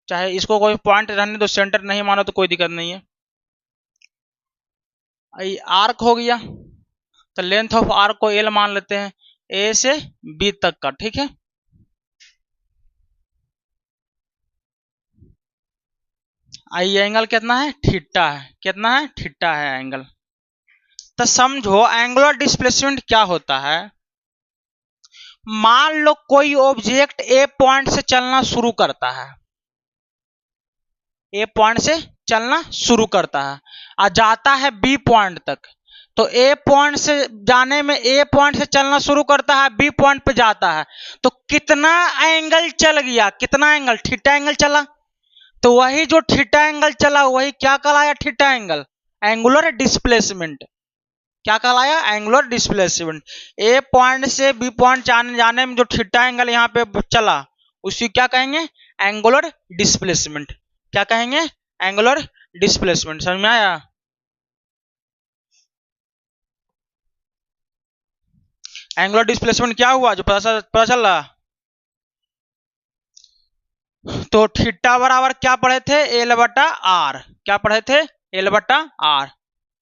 चाहे इसको कोई पॉइंट रहने दो, सेंटर नहीं मानो तो कोई दिक्कत नहीं है। ये आर्क हो गया, तो लेंथ ऑफ आर्क को एल मान लेते हैं, ए से बी तक का, ठीक है। आई एंगल कितना है, थीटा है, कितना है, थीटा है एंगल। तो समझो एंगुलर डिस्प्लेसमेंट क्या होता है। मान लो कोई ऑब्जेक्ट ए पॉइंट से चलना शुरू करता है, ए पॉइंट से चलना शुरू करता है और जाता है बी पॉइंट तक। तो ए पॉइंट से जाने में, ए पॉइंट से चलना शुरू करता है, बी पॉइंट पे जाता है, तो कितना एंगल चल गया, कितना एंगल, थीटा एंगल चला। तो वही जो थीटा एंगल चला वही क्या कहलाया, थीटा एंगल, एंगुलर डिस्प्लेसमेंट। क्या कहलाया, एंगुलर डिस्प्लेसमेंट। ए पॉइंट से बी पॉइंट जाने में जो थीटा एंगल यहाँ पे चला उसी क्या कहेंगे, एंगुलर डिस्प्लेसमेंट। क्या कहेंगे, एंगुलर डिस्प्लेसमेंट। समझ में आया। एंगुलर डिस्प्लेसमेंट क्या हुआ जो पता चल रहा। तो थीटा बराबर क्या पढ़े थे, एल बटा आर। क्या पढ़े थे, एल बटा आर,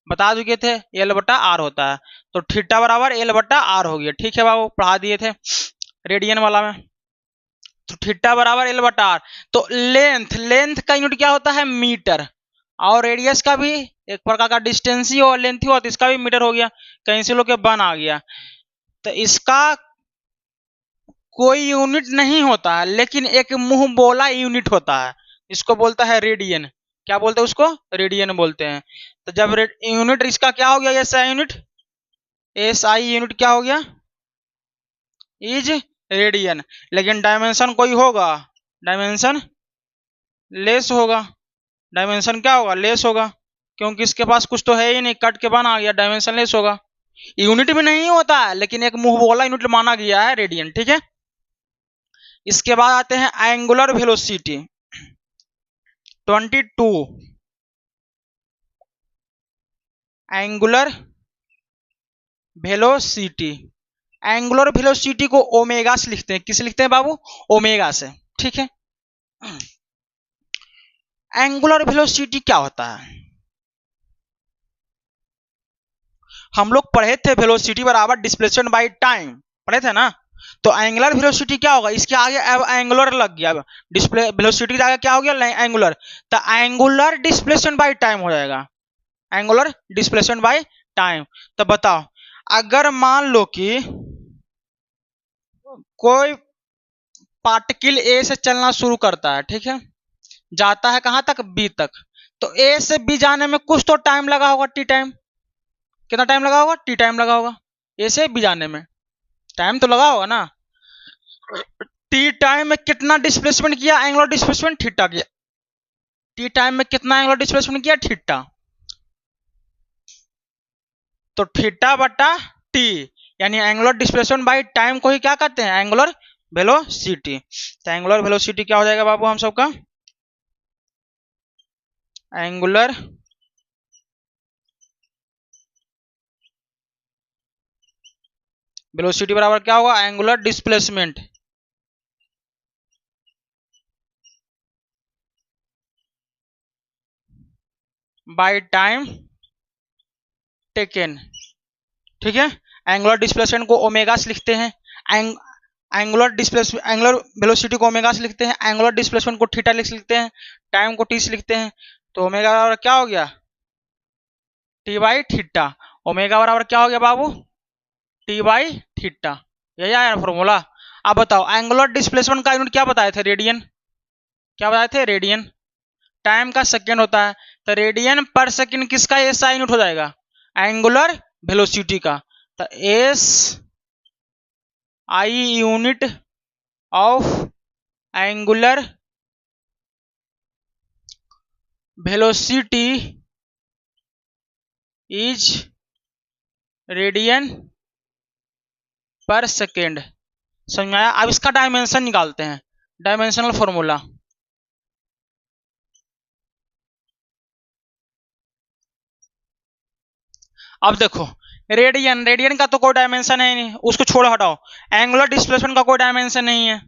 बता चुके थे एल बटा आर होता है। तो थीटा बराबर एल बटा आर हो गया, ठीक है बाबू, पढ़ा दिए थे रेडियन वाला में। तो थीटा बराबर एल बटा आर। तो लेंथ, लेंथ का यूनिट क्या होता है, मीटर, और रेडियस का भी एक प्रकार का डिस्टेंस ही हो, लेंथ ही हो, तो इसका भी मीटर हो गया, कहीं से लोग बन आ गया। तो इसका कोई यूनिट नहीं होता है, लेकिन एक मुंह बोला यूनिट होता है, इसको बोलता है रेडियन। क्या बोलते हैं उसको, रेडियन बोलते हैं। तो जब यूनिट इसका क्या हो गया, S I unit, S I unit क्या हो गया, इज रेडियन। लेकिन डायमेंशन कोई होगा, डायमेंशन लेस होगा, डायमेंशन क्या होगा, लेस होगा, क्योंकि इसके पास कुछ तो है ही नहीं, कट के बना गया, डायमेंशन लेस होगा। यूनिट भी नहीं होता है, लेकिन एक मुंह बोला यूनिट माना गया है रेडियन, ठीक है। इसके बाद आते हैं angular velocity 22। Angular velocity, angular velocity को ओमेगा से लिखते हैं, किस लिखते हैं बाबू, ओमेगा से, ठीक है। एंगुलर वेलोसिटी क्या होता है, हम लोग पढ़े थे वेलोसिटी बराबर डिस्प्लेसमेंट बाय टाइम, पढ़े थे ना। तो एंगुलर वेलोसिटी क्या होगा, इसके आगे अब एंगुलर लग गया, डिस्प्ले वेलोसिटी के आगे क्या हो गया, एंगुलर। तो एंगुलर डिस्प्लेसमेंट बाय टाइम हो जाएगा, एंगुलर डिस्प्लेसमेंट बाय टाइम। तो बताओ, अगर मान लो कि कोई पार्टिकल ए से चलना शुरू करता है, ठीक है, जाता है कहां तक, बी तक। तो ए से बी जाने में कुछ तो टाइम लगा होगा, टी टाइम। कितना टाइम लगा होगा, टी टाइम लगा होगा, ए से बी जाने में टाइम तो लगा होगा ना। टी टाइम में कितना डिस्प्लेसमेंट किया, एंगुलर डिस्प्लेसमेंट थीटा किया। टी टाइम में कितना एंगुलर डिस्प्लेसमेंट किया, थीटा। तो थीटा बटा टी, यानी एंगुलर डिस्प्लेसमेंट बाय टाइम को ही क्या कहते हैं, एंगुलर वेलोसिटी। तो एंगुलर वेलोसिटी क्या हो जाएगा बाबू हम सबका, एंगुलर वेलोसिटी बराबर क्या होगा, angular displacement by time taken, ठीक है। एंगुलर डिस्प्लेसमेंट को ओमेगा से लिखते हैं, एंगुलर डिस्प्लेसमेंट, एंगुलर वेलोसिटी को ओमेगा से लिखते हैं, एंगुलर डिस्प्लेसमेंट को थीटा लिखते हैं, टाइम को टी से लिखते हैं। तो ओमेगा बराबर क्या हो गया, टी बाई थीटा। ओमेगा बराबर क्या हो गया बाबू, टी बाई थीटा, यही आया फॉर्मूला। अब बताओ एंगुलर डिस्प्लेसमेंट का यूनिट क्या बताए थे, रेडियन। क्या बताए थे, रेडियन। टाइम का सेकेंड होता है, तो रेडियन पर सेकेंड किसका एस आई यूनिट हो जाएगा, एंगुलर वेलोसिटी का। तो S I unit of angular velocity is radian पर सेकेंड। समझ में आया। अब इसका डायमेंशन निकालते हैं, डायमेंशनल फॉर्मूला। अब देखो रेडियन, रेडियन का तो कोई डायमेंशन है नहीं, उसको छोड़ो हटाओ। एंगुलर डिस्प्लेसमेंट का कोई डायमेंशन नहीं है,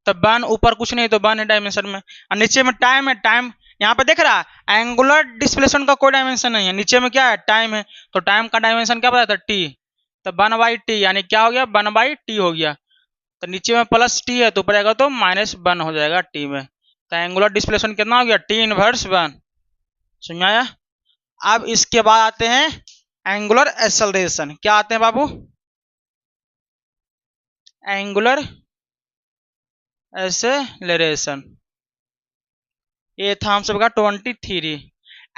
तो वन ऊपर कुछ नहीं, तो वन है डायमेंशन में। और नीचे में टाइम है, टाइम यहाँ पे देख रहा है, एंगुलर डिस्प्लेसमेंट का कोई डायमेंशन नहीं है, नीचे में क्या है, टाइम है, तो टाइम का डायमेंशन क्या बताया था, टी, तो वन बाई टी, यानी क्या हो गया, वन बाई टी हो गया। तो नीचे में प्लस टी है तो ऊपर आएगा तो माइनस वन हो जाएगा टी में। तो एंगुलर डिस्प्लेसमेंट कितना हो गया, टी इनवर्स वन। समझ आया। अब इसके बाद आते हैं एंगुलर एक्सेलरेशन। क्या आते हैं बाबू, एंगुलर एक्सेलरेशन। ये था हम सबका 23।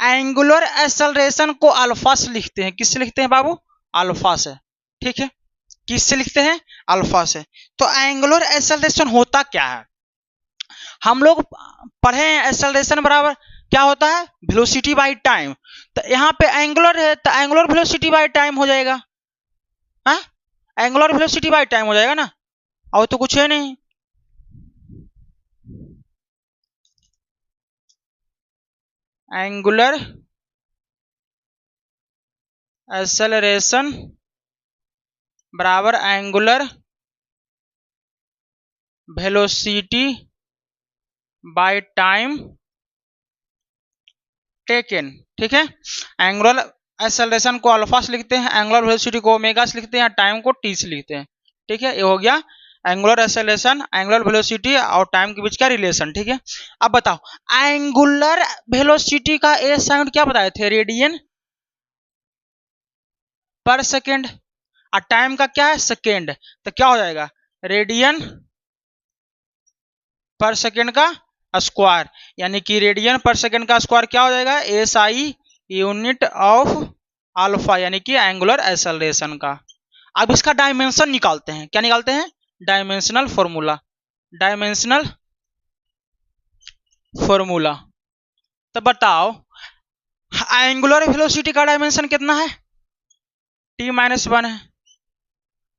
एंगुलर एक्सेलरेशन को अल्फा से लिखते हैं, किससे लिखते हैं बाबू, अल्फा से। ठीक है, किससे लिखते हैं, अल्फा से। तो एंगुलर एक्सेलरेशन होता क्या है, हम लोग पढ़े हैं एक्सेलरेशन बराबर क्या होता है, वेलोसिटी बाई टाइम। तो यहाँ पे एंगुलर है तो एंगुलर वेलोसिटी बाई टाइम हो जाएगा, हाँ, एंगुलर वेलोसिटी बाई टाइम हो जाएगा ना, और तो कुछ है नहीं। एंगुलर एक्सेलरेशन बराबर angular velocity by time taken. ठीक है, एंगुलर एक्सेलरेशन को अल्फा से लिखते हैं, एंगुलर वेलोसिटी को ओमेगा से लिखते हैं, टाइम को टी से लिखते हैं। ठीक है, ये हो गया एंगुलर एक्सेलरेशन, एंगुलर वेलोसिटी और टाइम के बीच का रिलेशन। ठीक है, अब बताओ एंगुलर वेलोसिटी का ए साउंड क्या बताए थे, रेडियन पर सेकेंड, और टाइम का क्या है, सेकेंड, तो क्या हो जाएगा, रेडियन पर सेकेंड का स्क्वायर, यानी कि रेडियन पर सेकेंड का स्क्वायर क्या हो जाएगा, S I unit of alpha, यानी कि एंगुलर एक्सेलरेशन का। अब इसका डायमेंशन निकालते हैं, क्या निकालते हैं, डायमेंशनल फॉर्मूला, डायमेंशनल फॉर्मूला। तो बताओ एंगुलर वेलोसिटी का डायमेंशन कितना है, टी माइनस वन है,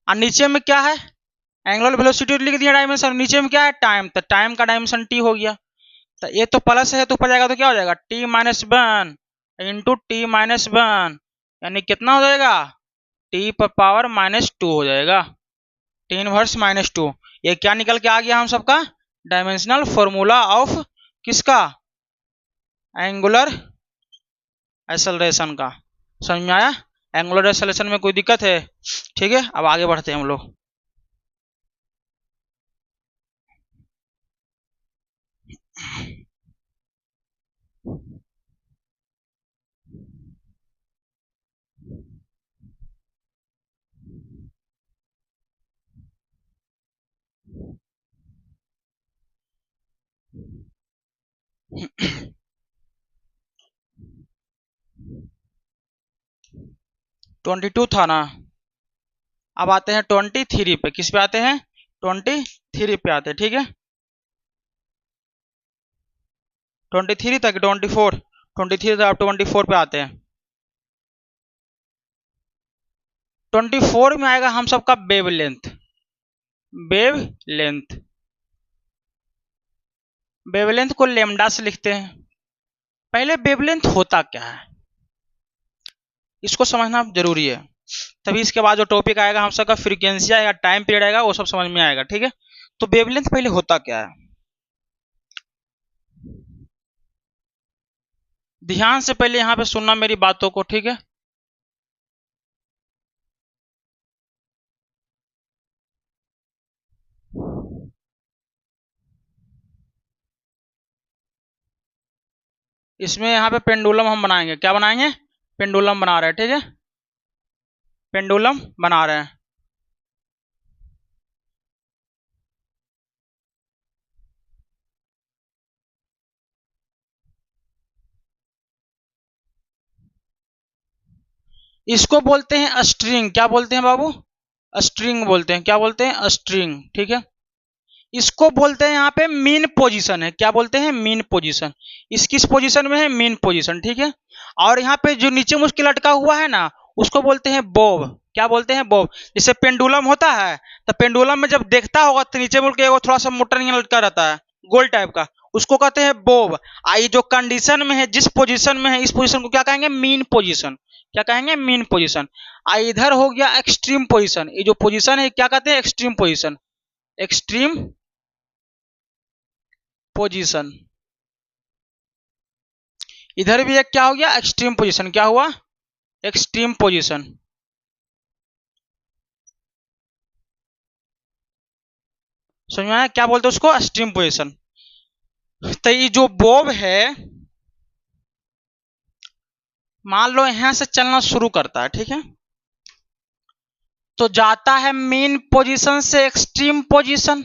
और नीचे में क्या है, एंगुलर वेलोसिटी लिख दिया डायमेंशन, नीचे में क्या है, टाइम, तो टाइम का डायमेंशन टी हो गया। तो ये तो प्लस है तो ऊपर जाएगा तो क्या हो जाएगा, T minus one into T minus one, यानी कितना हो जाएगा, टी पर पावर माइनस टू हो जाएगा, टी इनवर्स माइनस टू। ये क्या निकल के आ गया हम सबका, डायमेंशनल फॉर्मूला ऑफ किसका, एंगुलर एक्सेलरेशन का। समझ में आया, एंगुलर एक्सेलरेशन में कोई दिक्कत है। ठीक है, अब आगे बढ़ते हैं हम लोग। ट्वेंटी टू था ना, अब आते हैं 23 पे, किस पे आते हैं, 23 पे आते हैं। ठीक है, 23 तक 24, 23 तक 24 पे आते हैं। 24 में आएगा हम सबका wave length, wave length, wavelength को लेमडा से लिखते हैं। पहले वेवलेंथ होता क्या है इसको समझना जरूरी है, तभी इसके बाद जो टॉपिक आएगा हम सबका फ्रीक्वेंसी आएगा, टाइम पीरियड आएगा, वो सब समझ में आएगा। ठीक है, तो वेवलेंथ पहले होता क्या है, ध्यान से पहले यहाँ पे सुनना मेरी बातों को। ठीक है, इसमें यहाँ पे पेंडुलम हम बनाएंगे, क्या बनाएंगे, पेंडुलम बना रहे हैं। ठीक है, पेंडुलम बना रहे हैं। इसको बोलते हैं स्ट्रिंग, क्या बोलते हैं बाबू, स्ट्रिंग बोलते हैं, क्या बोलते हैं, स्ट्रिंग। ठीक है, इसको बोलते हैं यहाँ पे मीन पोजीशन है, क्या बोलते हैं, मीन पोजीशन। इस किस पोजीशन में है, मीन पोजीशन। ठीक है, और यहाँ पे जो नीचे मुझके लटका हुआ है ना, उसको बोलते हैं बॉब, क्या बोलते हैं, बॉब। जैसे पेंडुलम होता है तो पेंडुलम में जब देखता होगा तो नीचे मुड़ के वो थोड़ा सा मोटर नहीं लटका रहता है, गोल टाइप का, उसको कहते हैं बॉब। आई जो कंडीशन में है, जिस पोजीशन में है, इस पोजीशन को क्या कहेंगे, मीन पोजीशन। क्या कहेंगे, मीन पोजीशन। इधर हो गया एक्सट्रीम पोजीशन, ये जो पोजीशन है क्या कहते हैं, एक्सट्रीम पोजीशन, एक्सट्रीम पोजीशन। इधर भी एक क्या हो गया, एक्सट्रीम पोजीशन, क्या हुआ, एक्सट्रीम पोजीशन। समझ में आया, क्या बोलते हैं उसको, एक्सट्रीम पोजीशन। तो ये जो बॉब है, मान लो यहां से चलना शुरू करता है, ठीक है, तो जाता है मीन पोजीशन से एक्सट्रीम पोजीशन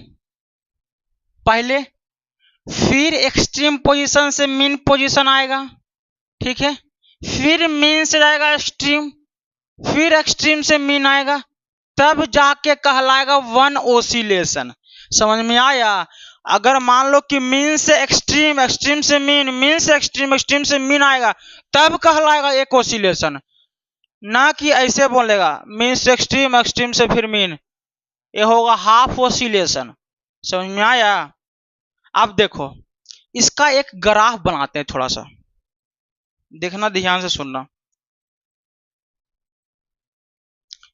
पहले, फिर एक्सट्रीम पोजीशन से मीन पोजीशन आएगा, ठीक है, फिर मीन से जाएगा एक्सट्रीम, फिर एक्सट्रीम से मीन आएगा, तब जाके कहलाएगा वन ओसिलेशन। समझ में आया। अगर मान लो कि मीन से एक्सट्रीम, एक्सट्रीम से मीन, मीन से एक्सट्रीम, एक्सट्रीम से मीन आएगा, तब कहलाएगा एक ओसिलेशन, ना कि ऐसे बोलेगा मीन से एक्सट्रीम, एक्सट्रीम से फिर मीन, ये होगा हाफ ओसिलेशन। समझ में आया। अब देखो इसका एक ग्राफ बनाते हैं, थोड़ा सा देखना, ध्यान से सुनना।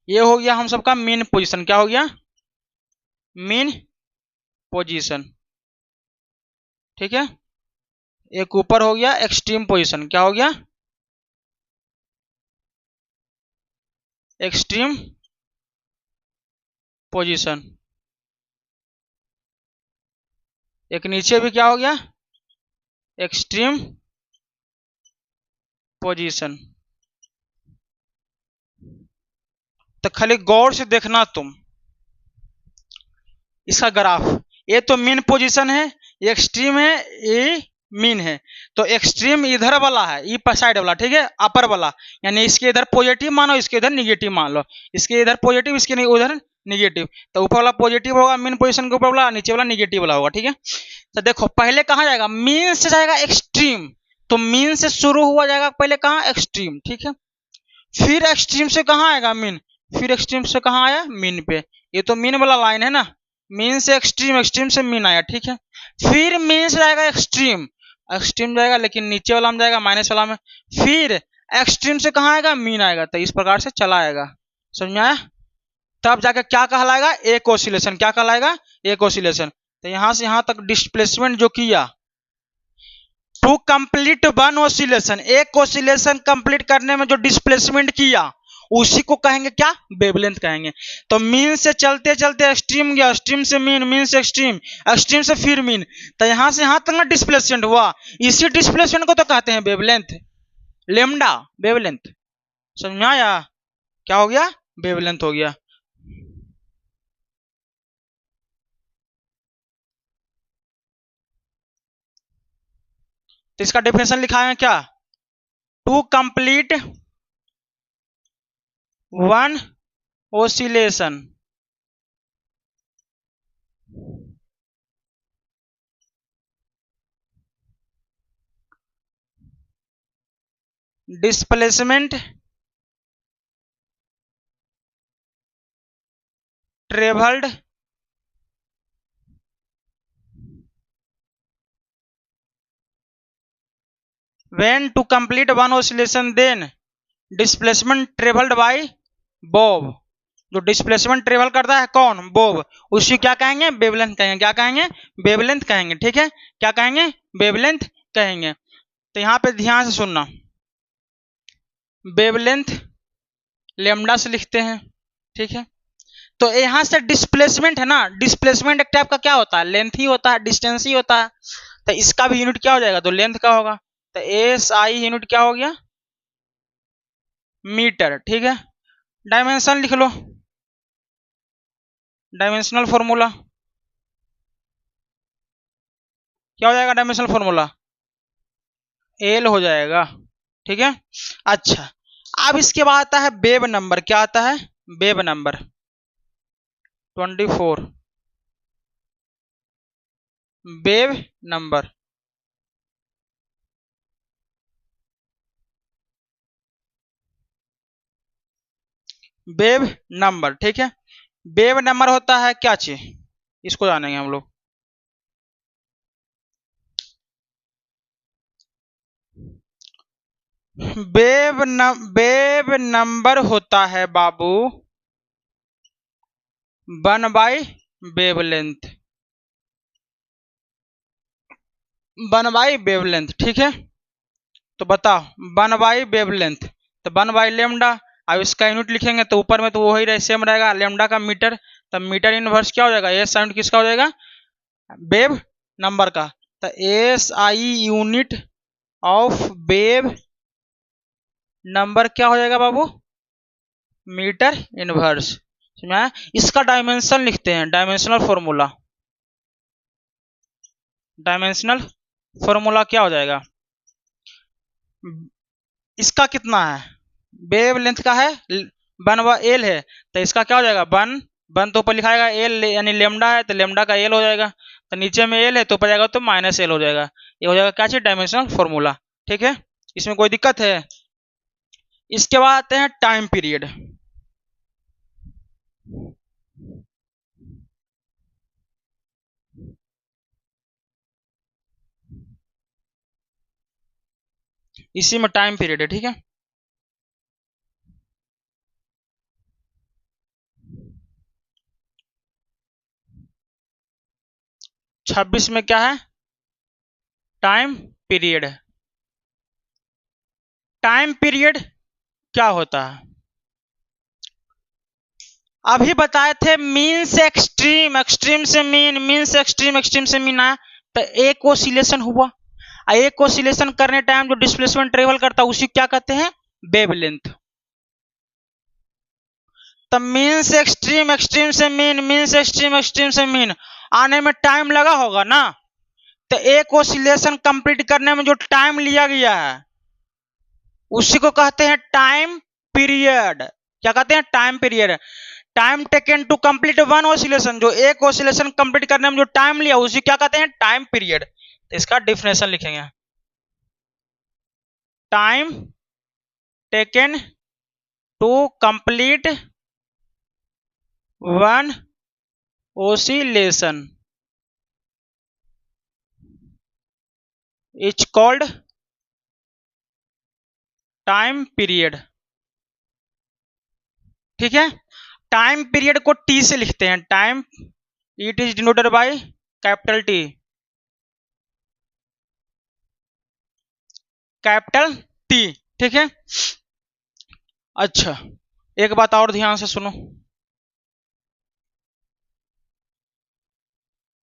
ये हो गया हम सबका मीन पोजीशन, क्या हो गया, मीन पोजीशन, ठीक है। एक ऊपर हो गया एक्सट्रीम पोजीशन, क्या हो गया, एक्सट्रीम पोजीशन। एक नीचे भी क्या हो गया, एक्सट्रीम पोजीशन। तो खाली गौर से देखना तुम इसका ग्राफ, ये तो मीन पोजीशन है, ये एक्सट्रीम है, ये मीन है। तो एक्सट्रीम इधर वाला है, ई साइड वाला, ठीक है, अपर वाला, यानी इसके इधर पॉजिटिव मानो, इसके इधर निगेटिव मान लो, इसके इधर पॉजिटिव, इसके उधर निगेटिव। तो ऊपर वाला पॉजिटिव होगा मीन पोजीशन के ऊपर वाला, नीचे वाला निगेटिव वाला होगा, ठीक है। तो देखो पहले कहाँ जाएगा, मीन से जाएगा एक्सट्रीम, तो मीन से शुरू हुआ जाएगा पहले कहाँ, एक्सट्रीम, ठीक है। फिर एक्सट्रीम से कहाँ आएगा, मीन, फिर एक्सट्रीम से कहाँ आया, मीन पे। ये तो मीन वाला लाइन है ना, मीन से एक्सट्रीम, एक्सट्रीम से मीन आया, ठीक है। फिर मीन से जाएगा एक्सट्रीम, एक्सट्रीम जाएगा लेकिन नीचे वाला में जाएगा, माइनस वाला में। फिर एक्सट्रीम से कहाँ आएगा, मीन आएगा। तो इस प्रकार से चला आएगा, समझ में आया। तब जाकर क्या कहलाएगा, एक ऑसिलेशन, क्या कहलाएगा, एक ऑसिलेशन। तो यहां से यहां तक डिस्प्लेसमेंट जो किया, टू कंप्लीट वन ऑसिलेशन, एक ऑसिलेशन कंप्लीट करने में जो डिस्प्लेसमेंट किया उसी को कहेंगे क्या, वेवलेंथ कहेंगे। तो मीन से चलते चलते एक्सट्रीम गया, एक्सट्रीम से मीन, मीन से एक्सट्रीम, एक्सट्रीम से फिर मीन, तो यहां से यहां तक डिस्प्लेसमेंट हुआ, इसी डिस्प्लेसमेंट को तो कहते हैं वेवलेंथ, लेमडा वेवलेंथ। समझ में आया, क्या हो गया, वेवलेंथ हो गया। तो इसका डेफिनेशन लिखा है क्या, to complete one oscillation displacement traveled when to complete one oscillation, then displacement traveled by bob, जो डिस्प्लेसमेंट ट्रेवल करता है कौन, बोब, उसी क्या कहेंगे, वेवलेंथ कहेंगे, क्या कहेंगे, वेवलेंथ कहेंगे, ठीक है, क्या कहेंगे, वेवलेंथ कहेंगे। तो यहां पे ध्यान से सुनना, वेवलेंथ लेमडा से लिखते हैं, ठीक है। तो यहां से डिस्प्लेसमेंट है ना, डिस्प्लेसमेंट एक टाइप का क्या होता है, लेंथ ही होता है, डिस्टेंस ही होता है। तो इसका भी यूनिट क्या हो जाएगा, तो लेंथ का होगा। तो एस आई यूनिट क्या हो गया, मीटर, ठीक है। डायमेंशन लिख लो, डायमेंशनल फॉर्मूला क्या हो जाएगा, डायमेंशनल फॉर्मूला एल हो जाएगा, ठीक है। अच्छा, अब इसके बाद आता है वेव नंबर, क्या आता है, wave number 24, wave number. Wave number, ठीक है। वेव नंबर होता है क्या चीज, इसको जानेंगे हम लोग। वेव नंबर होता है बाबू 1/वेव लेंथ, 1/वेव लेंथ। ठीक है, तो बताओ 1/वेव लेंथ, तो 1/λ। अब इसका यूनिट लिखेंगे तो ऊपर में तो वही रहे, सेम रहेगा, लेमडा का मीटर। तब मीटर इनवर्स क्या हो जाएगा, एस यूनिट किसका हो जाएगा, वेव नंबर का। तो S I unit of wave number क्या हो जाएगा बाबू, मीटर इनवर्स। समझा? इसका डायमेंशन लिखते हैं, डायमेंशनल फॉर्मूला। डायमेंशनल फॉर्मूला क्या हो जाएगा, इसका कितना है, वेव लेंथ का है 1/एल है, तो इसका क्या हो जाएगा 1 तो ऊपर लिखाएगा एल यानी लेमडा है, तो लेमडा का एल हो जाएगा, तो नीचे में एल है तो ऊपर जाएगा तो -एल हो जाएगा। ये हो जाएगा क्या चीज, डायमेंशनल फॉर्मूला। ठीक है, इसमें कोई दिक्कत है। इसके बाद आते हैं टाइम पीरियड। इसी में टाइम पीरियड है। ठीक है, छब्बीस में क्या है, टाइम पीरियड। टाइम पीरियड क्या होता है, अभी बताए थे मीन से एक्सट्रीम, एक्सट्रीम से मीन, मीन से एक्सट्रीम, एक्सट्रीम से मीन आया, तो एक ओसिलेशन हुआ। एक ओसिलेशन करने टाइम जो डिस्प्लेसमेंट ट्रेवल करता है उसी क्या कहते हैं, वेवलेंथ। तब मीन से एक्सट्रीम, एक्सट्रीम से मीन, मीन से एक्सट्रीम, एक्सट्रीम से मीन आने में टाइम लगा होगा ना, तो एक ओसिलेशन कंप्लीट करने में जो टाइम लिया गया है उसी को कहते हैं टाइम पीरियड। क्या कहते हैं, time period. Time taken to complete one oscillation, जो एक ओसिलेशन कंप्लीट करने में जो टाइम लिया उसी क्या कहते हैं, टाइम पीरियड। तो इसका डिफिनेशन लिखेंगे, time taken to complete one oscillation is called time period. ठीक है, टाइम पीरियड को टी से लिखते हैं, time it is denoted by capital T, capital T. ठीक है, अच्छा एक बात और ध्यान से सुनो,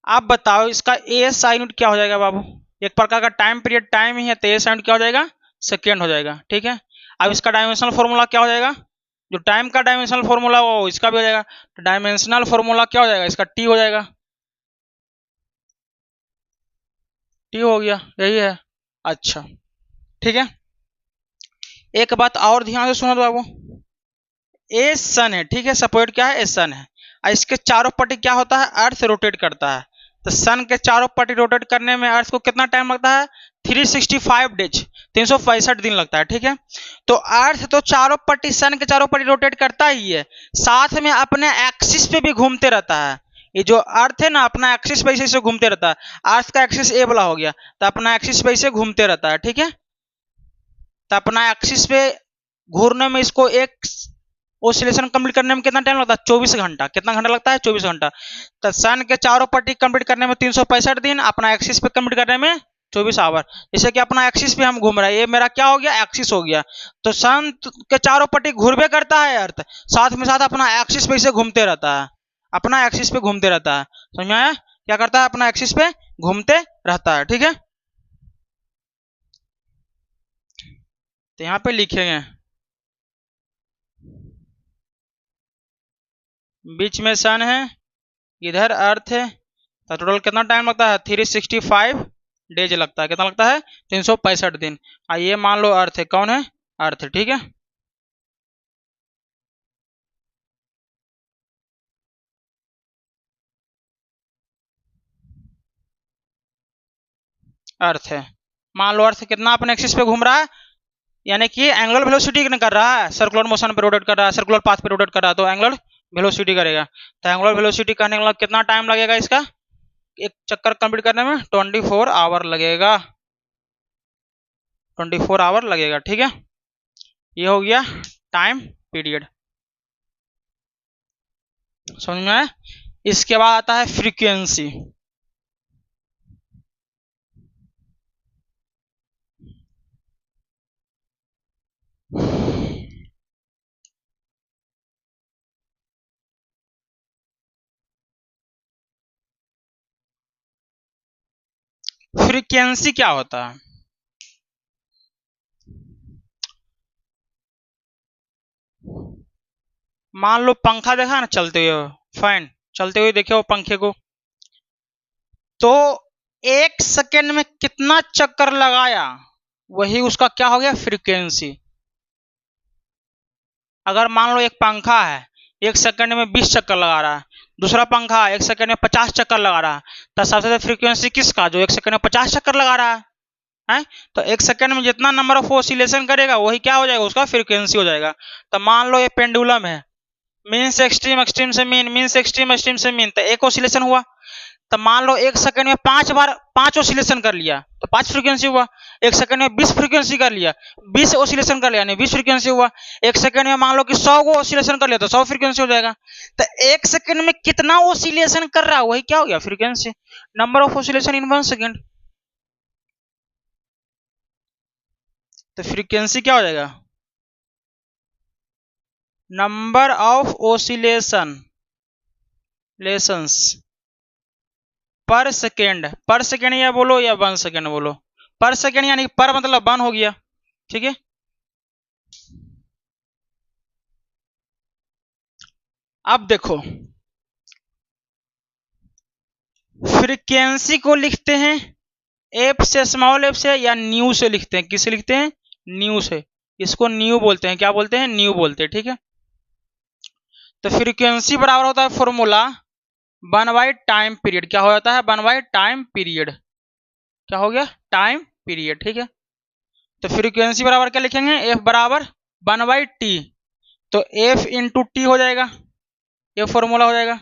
आप बताओ इसका एस आई यूनिट क्या हो जाएगा बाबू, एक प्रकार का टाइम पीरियड टाइम ही है तो एस आई यूनिट क्या हो जाएगा, सेकेंड हो जाएगा। ठीक है, अब इसका डायमेंशनल फॉर्मूला क्या हो जाएगा, जो टाइम का डायमेंशनल फॉर्मूला वो इसका भी हो जाएगा, तो डायमेंशनल फॉर्मूला क्या हो जाएगा, इसका टी हो जाएगा, टी हो गया, यही है। अच्छा ठीक है, एक बात और ध्यान से सुनो बाबू, ए सन है, ठीक है, सपोर्ट क्या है, ए सन है, और इसके चारों पट्टी क्या होता है, अर्थ रोटेट करता है। तो सन के चारों पट्टी रोटेट करने में अर्थ को कितना टाइम लगता है, 365 डेज, 365 दिन लगता है। ठीक है, तो अर्थ तो चारों पट्टी, सन के चारों पट्टी रोटेट करता ही है, साथ में अपने एक्सिस पे भी घूमते रहता है। ये जो अर्थ है ना अपना एक्सिस पे ऐसे घूमते रहता है, अर्थ का एक्सिस ए वाला हो गया, तो अपना एक्सिस पे ऐसे घूमते रहता है। ठीक है, तो अपना एक्सिस पे घूरने में इसको एक ओसिलेशन कंप्लीट करने में कितना टाइम लगता है, 24 घंटा। कितना घंटा लगता है, 24 घंटा। तो सन के चारों पट्टी कंप्लीट करने में 365 दिन, अपना एक्सिस पे कंप्लीट करने में 24 आवर। जैसे कि अपना एक्सिस पे हम घूम रहे हैं, ये मेरा क्या हो गया, एक्सिस हो गया। तो सन के चारों पट्टी घूरबे करता है अर्थ, साथ में साथ अपना एक्सिस पे से घूमते रहता है, अपना एक्सिस पे घूमते रहता है। समझ में आया, क्या करता है, अपना एक्सिस पे घूमते रहता है। ठीक है, तो यहाँ पे लिखेंगे बीच में सन है, इधर अर्थ है, तो टोटल कितना टाइम लगता है, 365 डेज लगता है। कितना लगता है, 365 दिन। और ये मान लो अर्थ है, कौन है, अर्थ। ठीक है, अर्थ है, मान लो अर्थ कितना अपने एक्सिस पे घूम रहा है, यानी कि एंगुलर वेलोसिटी कर रहा है, सर्कुलर मोशन पे रोटेट कर रहा है, सर्कुलर पाथ पे रोटेट कर रहा है, तो एंगुलर वेलोसिटी करेगा। तो एंगुलर वेलोसिटी करने के लिए कितना टाइम लगेगा, इसका एक चक्कर कंप्लीट करने में 24 आवर लगेगा। 24 आवर लगेगा। ठीक है, ये हो गया टाइम पीरियड, समझ में आया। इसके बाद आता है फ्रीक्वेंसी। फ्रीक्वेंसी क्या होता है? मान लो पंखा देखा ना चलते हुए, फैन चलते हुए देखे हो पंखे को, तो 1 सेकेंड में कितना चक्कर लगाया, वही उसका क्या हो गया, फ्रीक्वेंसी। अगर मान लो एक पंखा है 1 सेकेंड में 20 चक्कर लगा रहा है, दूसरा पंखा 1 सेकेंड में 50 चक्कर लगा रहा है, तो सबसे ज्यादा फ्रीक्वेंसी किसका, जो 1 सेकेंड में 50 चक्कर लगा रहा है? तो 1 सेकेंड में जितना नंबर ऑफ ऑसिलेशन करेगा वही क्या हो जाएगा, उसका फ्रीक्वेंसी हो जाएगा। तो मान लो ये पेंडुलम है, मीन से एक्सट्रीम, एक्सट्रीम से मीन, मीन से एक्सट्रीम, एक्सट्रीम से मीन, तो एक ऑसिलेशन हुआ। तो मान लो 1 सेकेंड में 5 बार 5 ऑसिलेशन कर लिया तो 5 फ्रीक्वेंसी हुआ। 1 सेकेंड में 20 फ्रीक्वेंसी कर लिया, 20 ऑसिलेशन कर लिया यानी 20 फ्रीक्वेंसी हुआ। 1 सेकेंड में मान लो कि 100 को ऑसिलेशन कर लिया तो 100 फ्रीक्वेंसी हो जाएगा। तो 1 सेकेंड में कितना ऑसिलेशन कर रहा है वही क्या हो गया, frequency. Number of oscillation in 1 second. तो फ्रीक्वेंसी क्या हो जाएगा, नंबर ऑफ ऑसिलेशन लेसन्स पर सेकेंड। पर सेकेंड या बोलो या 1 सेकेंड बोलो, पर सेकेंड यानी पर मतलब 1 हो गया। ठीक है, अब देखो फ्रीक्वेंसी को लिखते हैं एफ से, स्मॉल एफ से, या न्यू से लिखते हैं। किसे लिखते हैं, न्यू से। इसको न्यू बोलते हैं, क्या बोलते हैं, न्यू बोलते हैं। ठीक है, तो फ्रीक्वेंसी बराबर होता है फॉर्मूला 1 / टाइम पीरियड। क्या हो जाता है, 1 / टाइम पीरियड। क्या हो गया, टाइम पीरियड। ठीक है, तो फ्रीक्वेंसी बराबर क्या लिखेंगे, एफ बराबर 1/t, तो एफ इंटू टी हो जाएगा, ये फॉर्मूला हो जाएगा,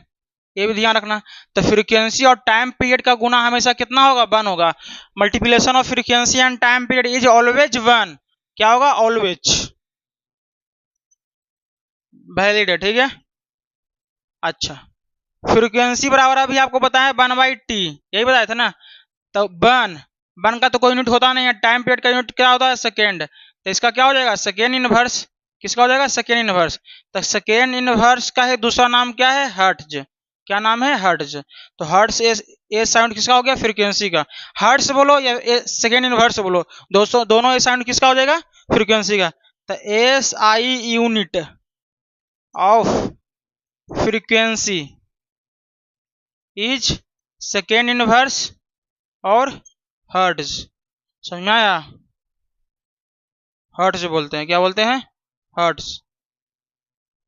ये भी ध्यान रखना। तो फ्रीक्वेंसी और टाइम पीरियड का गुना हमेशा कितना होगा, 1 होगा। Multiplication of frequency and time period is always 1। क्या होगा, ऑलवेज वैलिड है। ठीक है, अच्छा फ्रीक्वेंसी बराबर अभी आपको बताया 1/t, यही बताया था ना। तो 1 का तो कोई यूनिट होता नहीं है, टाइम पीरियड का यूनिट क्या होता है, सेकेंड। तो इसका क्या हो जाएगा, सेकेंड इनवर्स। किसका हो जाएगा, सेकेंड इनवर्स। तो सेकेंड इनवर्स का है दूसरा नाम क्या है, हर्ट्ज। क्या नाम है, हर्ट्ज। तो हर्ट्ज ए साउंड किसका हो गया, फ्रीक्वेंसी का। हर्ट्ज बोलो या सेकेंड इनवर्स बोलो, दोस्तों दोनों ए साउंड किसका हो जाएगा, फ्रीक्वेंसी का। तो S I unit of frequency is second inverse और हर्ट्ज। समझ में आया, हर्ट्ज बोलते हैं, क्या बोलते हैं, हर्ट्ज।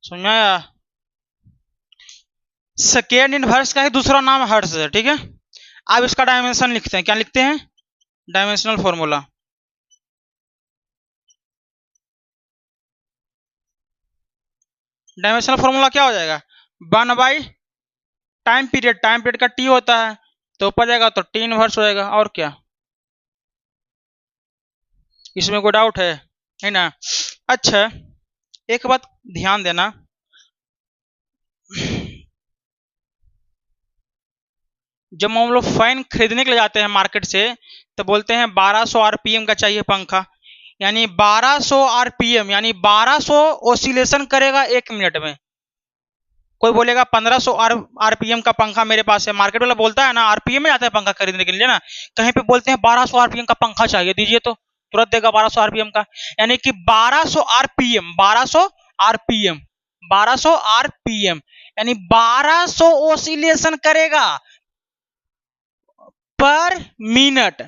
समझ में आया, सेकेंड इनवर्स का ही दूसरा नाम हर्ट्ज है। ठीक है, अब इसका डायमेंशन लिखते हैं, क्या लिखते हैं, डायमेंशनल फॉर्मूला। डायमेंशनल फॉर्मूला क्या हो जाएगा, 1 / टाइम पीरियड। टाइम पीरियड का टी होता है तो ऊपर जाएगा तो टी इनवर्स हो जाएगा, और क्या, इसमें कोई डाउट है ना। अच्छा एक बात ध्यान देना, जब हम लोग फैन खरीदने के लिए जाते हैं मार्केट से तो बोलते हैं 1200 आरपीएम का चाहिए पंखा, यानी 1200 आरपीएम यानी 1200 ऑसिलेशन करेगा 1 मिनट में। कोई बोलेगा 1500 आरपीएम का पंखा मेरे पास है, मार्केट वाला बोलता है ना, आरपीएम में जाता है पंखा खरीदने के लिए ना, कहीं पे बोलते हैं 1200 आरपीएम का पंखा चाहिए, दीजिए तो तुरंत देगा 1200 आरपीएम का। यानी कि 1200 आरपीएम 1200 आरपीएम 1200 आरपीएम यानी 1200 ऑसिलेशन करेगा पर मिनट।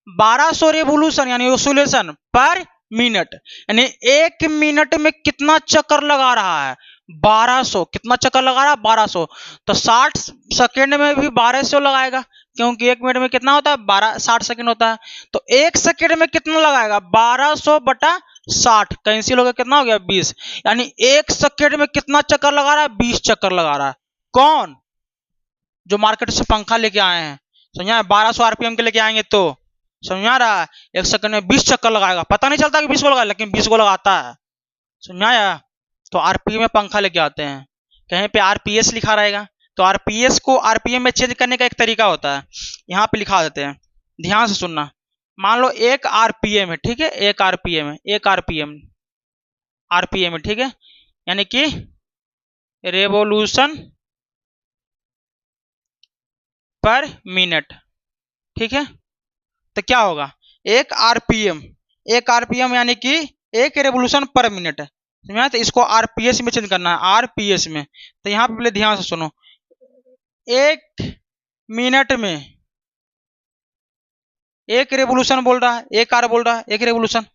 1200 रेवोल्यूशन यानी ऑसिलेशन पर मिनट, यानी 1 मिनट में कितना चक्कर लगा रहा है, 1200। कितना चक्कर लगा रहा है, 1200। तो 60 सेकेंड में भी 1200 लगाएगा, क्योंकि 1 मिनट में कितना होता है, 60 सेकेंड होता है। तो 1 सेकेंड में कितना लगाएगा, 1200/60 कैंसिल हो गया, कितना हो गया, 20। यानी 1 सेकेंड में कितना चक्कर लगा रहा है, 20 चक्कर लगा रहा है। कौन, जो मार्केट से पंखा लेके आए हैं, समझा, 1200 आरपीएम के लेके आएंगे तो समझ में आ रहा है? 1 सेकंड में 20 चक्कर लगाएगा, पता नहीं चलता कि 20 को लगाया, लेकिन 20 को लगाता है। समझ में आया? तो आरपीएम में पंखा लेके आते हैं, कहीं पे आरपीएस लिखा रहेगा, तो आरपीएस को आरपीएम में चेंज करने का एक तरीका होता है, यहाँ पे लिखा देते हैं, ध्यान से सुनना। मान लो 1 आरपीएम है, ठीक है, 1 आरपीएम है, 1 आरपीएम, आरपीएम है, ठीक है, यानी कि रेवोल्यूशन पर मिनट, ठीक है। तो क्या होगा, 1 आरपीएम, 1 आरपीएम यानी कि 1 रेवोल्यूशन पर मिनट है, समझा? तो इसको आरपीएस में चेंज करना है, आरपीएस में। तो यहाँ पे पहले ध्यान से सुनो, 1 मिनट में 1 रेवोल्यूशन बोल रहा है, 1 आर बोल रहा है, 1 रेवोल्यूशन,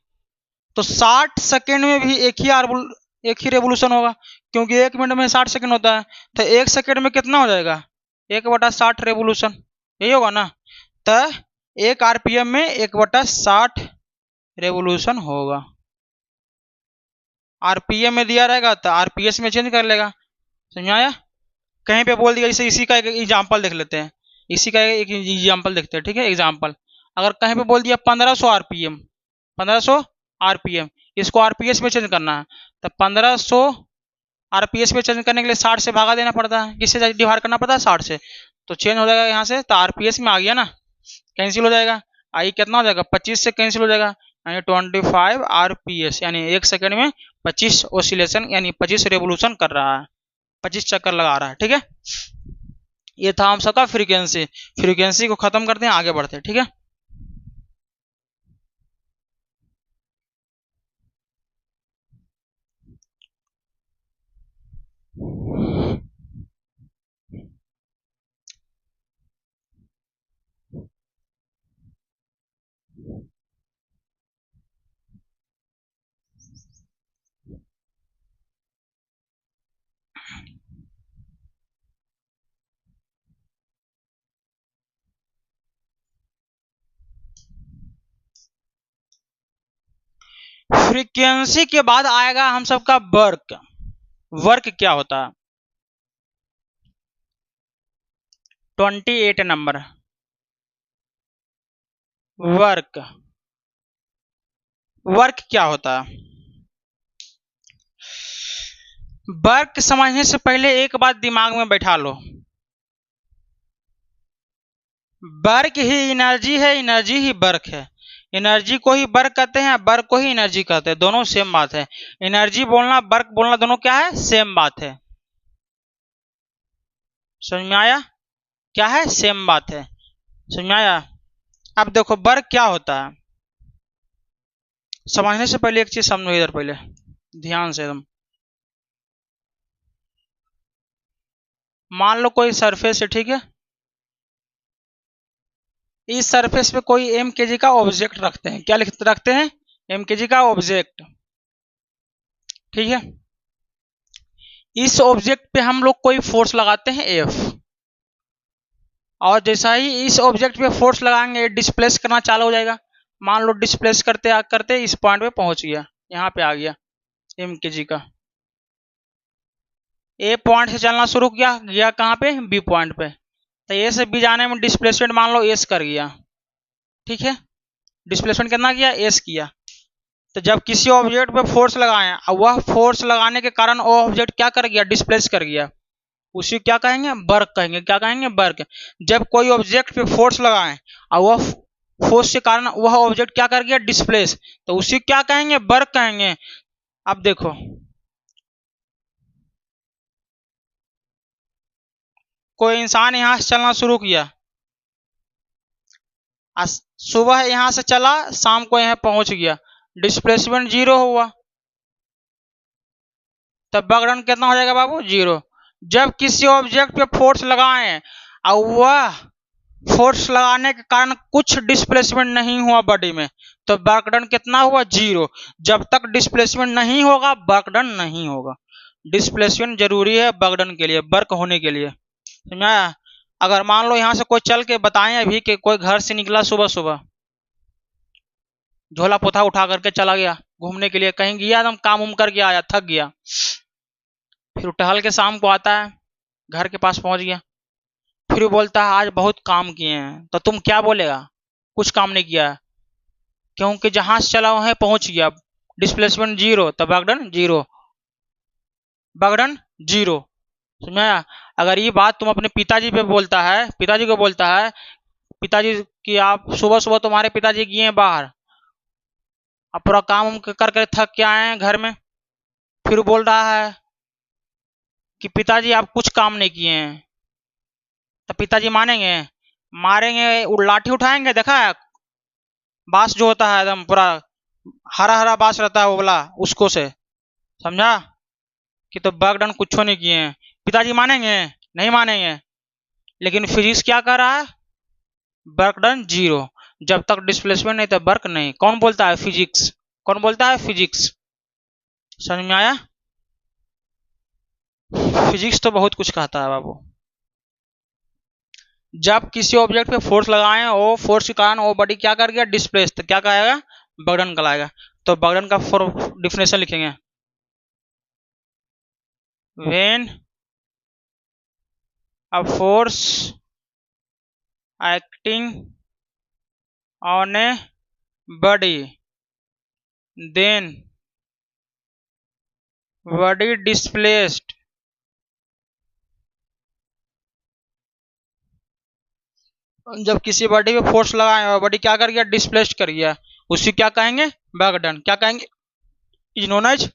तो 60 सेकेंड में भी एक ही रेवोल्यूशन होगा, क्योंकि 1 मिनट में 60 सेकेंड होता है। तो 1 सेकेंड में कितना हो जाएगा, 1/60 रेवोल्यूशन, यही होगा ना। तो 1 आरपीएम में 1/60 रेवोल्यूशन होगा। आरपीएम में दिया रहेगा तो आरपीएस में चेंज कर लेगा, समझ आया? कहीं पे बोल दिया, जैसे इसी का एक एग्जाम्पल देख लेते हैं, इसी का एक एग्जाम्पल देखते हैं, ठीक है। एग्जाम्पल अगर कहीं पे बोल दिया 1500 आरपीएम, 1500 आरपीएम, इसको आरपीएस में चेंज करना है, तो 1500 आरपीएस में चेंज करने के लिए 60 से भागा देना पड़ता है, किससे डिवाइड करना पड़ता है, 60 से, तो चेंज हो जाएगा यहाँ से, तो आरपीएस में आ गया ना, कैंसिल हो जाएगा, आई कितना हो जाएगा, 25 से कैंसिल हो जाएगा, यानी 25 आरपीएस, यानी 1 सेकंड में 25 ओसिलेशन यानी 25 रेवोल्यूशन कर रहा है, 25 चक्कर लगा रहा है, ठीक है। ये था हम सबका फ्रीक्वेंसी। फ्रीक्वेंसी को खत्म करते हैं, आगे बढ़ते हैं, ठीक है। फ्रीक्वेंसी के बाद आएगा हम सबका वर्क। वर्क क्या होता है, 28 नंबर, वर्क। वर्क क्या होता है, वर्क समझने से पहले एक बात दिमाग में बैठा लो, वर्क ही एनर्जी है, एनर्जी ही वर्क है। एनर्जी को ही वर्क कहते हैं, वर्क को ही एनर्जी कहते हैं, दोनों सेम बात है। एनर्जी बोलना वर्क बोलना दोनों क्या है, सेम बात है। समझ में आया, क्या है, सेम बात है, समझ में आया। अब देखो वर्क क्या होता है, समझने से पहले एक चीज समझो इधर, पहले ध्यान से एकदम। मान लो कोई सरफेस है, ठीक है, इस सरफेस पे कोई एम के जी का ऑब्जेक्ट रखते हैं, क्या रखते हैं, एम के जी का ऑब्जेक्ट, ठीक है। इस ऑब्जेक्ट पे हम लोग कोई फोर्स लगाते हैं एफ, और जैसा ही इस ऑब्जेक्ट पे फोर्स लगाएंगे डिस्प्लेस करना चालू हो जाएगा। मान लो डिस्प्लेस करते करते इस पॉइंट पे पहुंच गया, यहाँ पे आ गया एम के जी का, ए पॉइंट से चलना शुरू किया, गया कहाँ पे, बी पॉइंट पे, तो ए से बी जाने में डिस्प्लेसमेंट मान लो एस कर गया, ठीक है। डिस्प्लेसमेंट कितना किया, एस किया। तो जब किसी ऑब्जेक्ट पे फोर्स लगाए और वह फोर्स लगाने के कारण वो ऑब्जेक्ट क्या कर गया, डिस्प्लेस कर गया, उसी क्या कहेंगे, वर्क कहेंगे, क्या कहेंगे, वर्क। जब कोई ऑब्जेक्ट पे फोर्स लगाए और वह फोर्स के कारण वह ऑब्जेक्ट क्या कर गया, डिस्प्लेस, तो उसी क्या कहेंगे, वर्क कहेंगे। अब देखो कोई इंसान यहां से चलना शुरू किया, सुबह यहां से चला, शाम को यहां पहुंच गया, डिस्प्लेसमेंट 0 हुआ, तब वर्क डन कितना हो जाएगा बाबू, 0। जब किसी ऑब्जेक्ट पे फोर्स लगाए और वह फोर्स लगाने के कारण कुछ डिस्प्लेसमेंट नहीं हुआ बॉडी में, तो वर्क डन कितना हुआ, 0। जब तक डिस्प्लेसमेंट नहीं होगा वर्क डन नहीं होगा। डिस्प्लेसमेंट जरूरी है वर्क डन के लिए, वर्क होने के लिए, समझा। अगर मान लो यहां से कोई चल के बताएं अभी कि कोई घर से निकला सुबह सुबह, झोला पोथा उठा करके चला गया घूमने के लिए, कहीं गया एकदम काम उम करके आया, थक गया, फिर टहल के शाम को आता है, घर के पास पहुंच गया, फिर बोलता है आज बहुत काम किए हैं, तो तुम क्या बोलेगा, कुछ काम नहीं किया, क्योंकि जहां से चला वहां पहुंच गया, डिस्प्लेसमेंट जीरो, तो work done zero, work done zero. समझा? अगर ये बात तुम अपने पिताजी पे बोलता है, पिताजी को बोलता है, पिताजी की आप सुबह सुबह तुम्हारे पिताजी गए हैं बाहर, अब पूरा काम कर कर थक के आए हैं घर में, फिर बोल रहा है कि पिताजी आप कुछ काम नहीं किए हैं, तो पिताजी मानेंगे? मारेंगे, लाठी उठाएंगे, देखा है बांस जो होता है एकदम पूरा हरा हरा बांस रहता है वो वाला, उसको से, समझा? कि तो बगडन कुछ नहीं किए हैं, पिताजी मानेंगे? नहीं मानेंगे। लेकिन फिजिक्स क्या कर रहा है? वर्क डन जीरो, जब तक डिस्प्लेसमेंट नहीं तो वर्क नहीं। कौन बोलता है? फिजिक्स। कौन बोलता है? फिजिक्स। समझ में आया? फिजिक्स तो बहुत कुछ कहता है बाबू। जब किसी ऑब्जेक्ट पे फोर्स लगाएं, वो फोर्स के कारण वो बॉडी क्या कर गया? डिस्प्लेस, तो क्या कहेगा? बर्डन कहलाएगा। तो बर्डन का डिफिनेशन लिखेंगे, when a force acting on a body then body displaced, जब किसी बॉडी पे फोर्स लगाए और बॉडी क्या कर गया? डिस्प्लेस्ड कर गया, उसी क्या कहेंगे? Work done. क्या कहेंगे? Is known as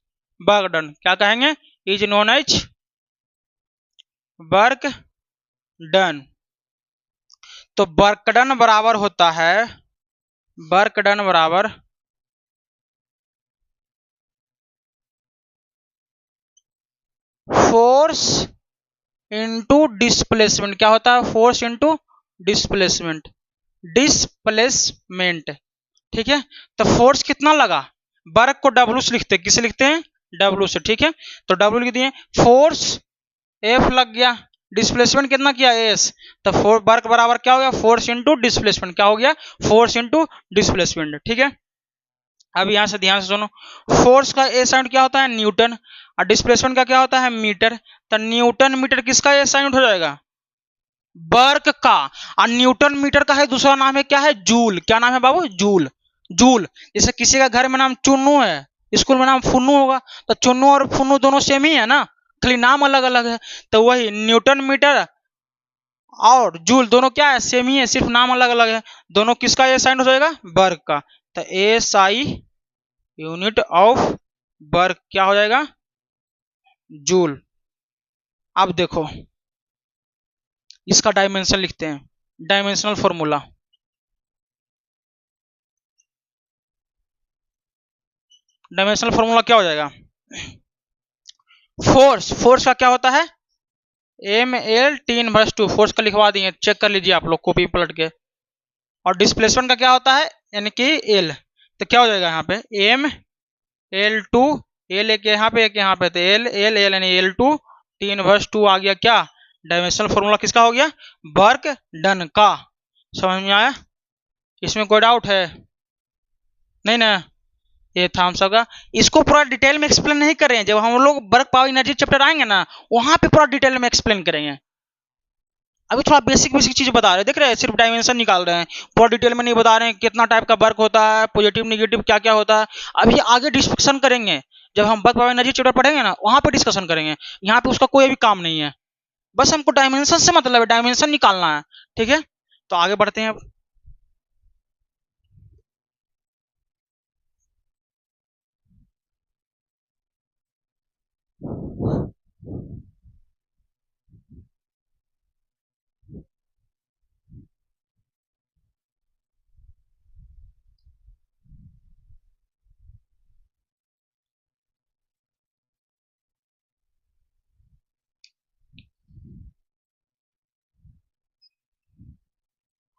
work done. क्या कहेंगे? Is known as work done. तो वर्क डन बराबर होता है, वर्क डन बराबर फोर्स इनटू डिस्प्लेसमेंट। क्या होता है? Force into displacement, displacement. ठीक है? तो फोर्स कितना लगा? वर्क को डब्ल्यू से लिखते हैं, किसे लिखते हैं? डब्ल्यू से। ठीक है? तो डब्ल्यू लिख दिए, फोर्स एफ लग गया, डिस्प्लेसमेंट कितना किया? एस। तो वर्क बराबर क्या हो गया? Force into displacement. क्या हो गया? Force into displacement. ठीक है? अब यहां से ध्यान से सुनो, फोर्स का एस यूनिट क्या होता है? न्यूटन, और डिस्प्लेसमेंट का क्या होता है? मीटर। तो न्यूटन मीटर किसका एस यूनिट हो जाएगा? वर्क का। और न्यूटन मीटर का है दूसरा नाम है क्या है? जूल। क्या नाम है बाबू? जूल। जूल। जैसे किसी का घर में नाम चुन्नू है, स्कूल में नाम फुन्नू होगा, तो चुन्नू और फुन्नू दोनों सेम ही है ना, खाली नाम अलग अलग है। तो वही न्यूटन मीटर और जूल दोनों क्या है? सेम ही है, सिर्फ नाम अलग अलग है। दोनों किसका एस यूनिट हो जाएगा? वर्क का। तो S I unit of work क्या हो जाएगा? जूल। अब देखो इसका डायमेंशन लिखते हैं, डायमेंशनल फॉर्मूला। डायमेंशनल फॉर्मूला क्या हो जाएगा? फोर्स, फोर्स का क्या होता है? M L T inverse two, force का लिखवा दिए, चेक कर लीजिए आप लोग कॉपी पलट के। और डिस्प्लेसमेंट का क्या होता है? यानी कि एल। तो क्या हो जाएगा यहाँ पे? एम एल टू, एल एक यहाँ पे एक यहाँ पे, तो एल एल एल यानी L two T inverse two आ गया क्या? डायमेंशनल फॉर्मूला किसका हो गया? वर्क डन का। समझ में आया? इसमें कोई डाउट है? नहीं ना? ये था हम सबका। इसको पूरा डिटेल में एक्सप्लेन नहीं कर रहे हैं, जब हम लोग वर्क पावर एनर्जी चैप्टर आएंगे ना, वहां पे पूरा डिटेल में एक्सप्लेन करेंगे। अभी थोड़ा बेसिक बेसिक चीज बता रहे हैं, देख रहे हैं, सिर्फ डायमेंशन निकाल रहे हैं, पूरा डिटेल में नहीं बता रहे हैं कितना टाइप का वर्क होता है, पॉजिटिव निगेटिव क्या क्या होता है। अभी आगे डिस्कशन करेंगे, जब हम वर्क पावर एनर्जी चैप्टर पढ़ेंगे ना, वहां पे डिस्कशन करेंगे। यहाँ पे उसका कोई भी काम नहीं है, बस हमको डायमेंशन से मतलब है, डायमेंशन निकालना है। ठीक है? तो आगे बढ़ते हैं अब।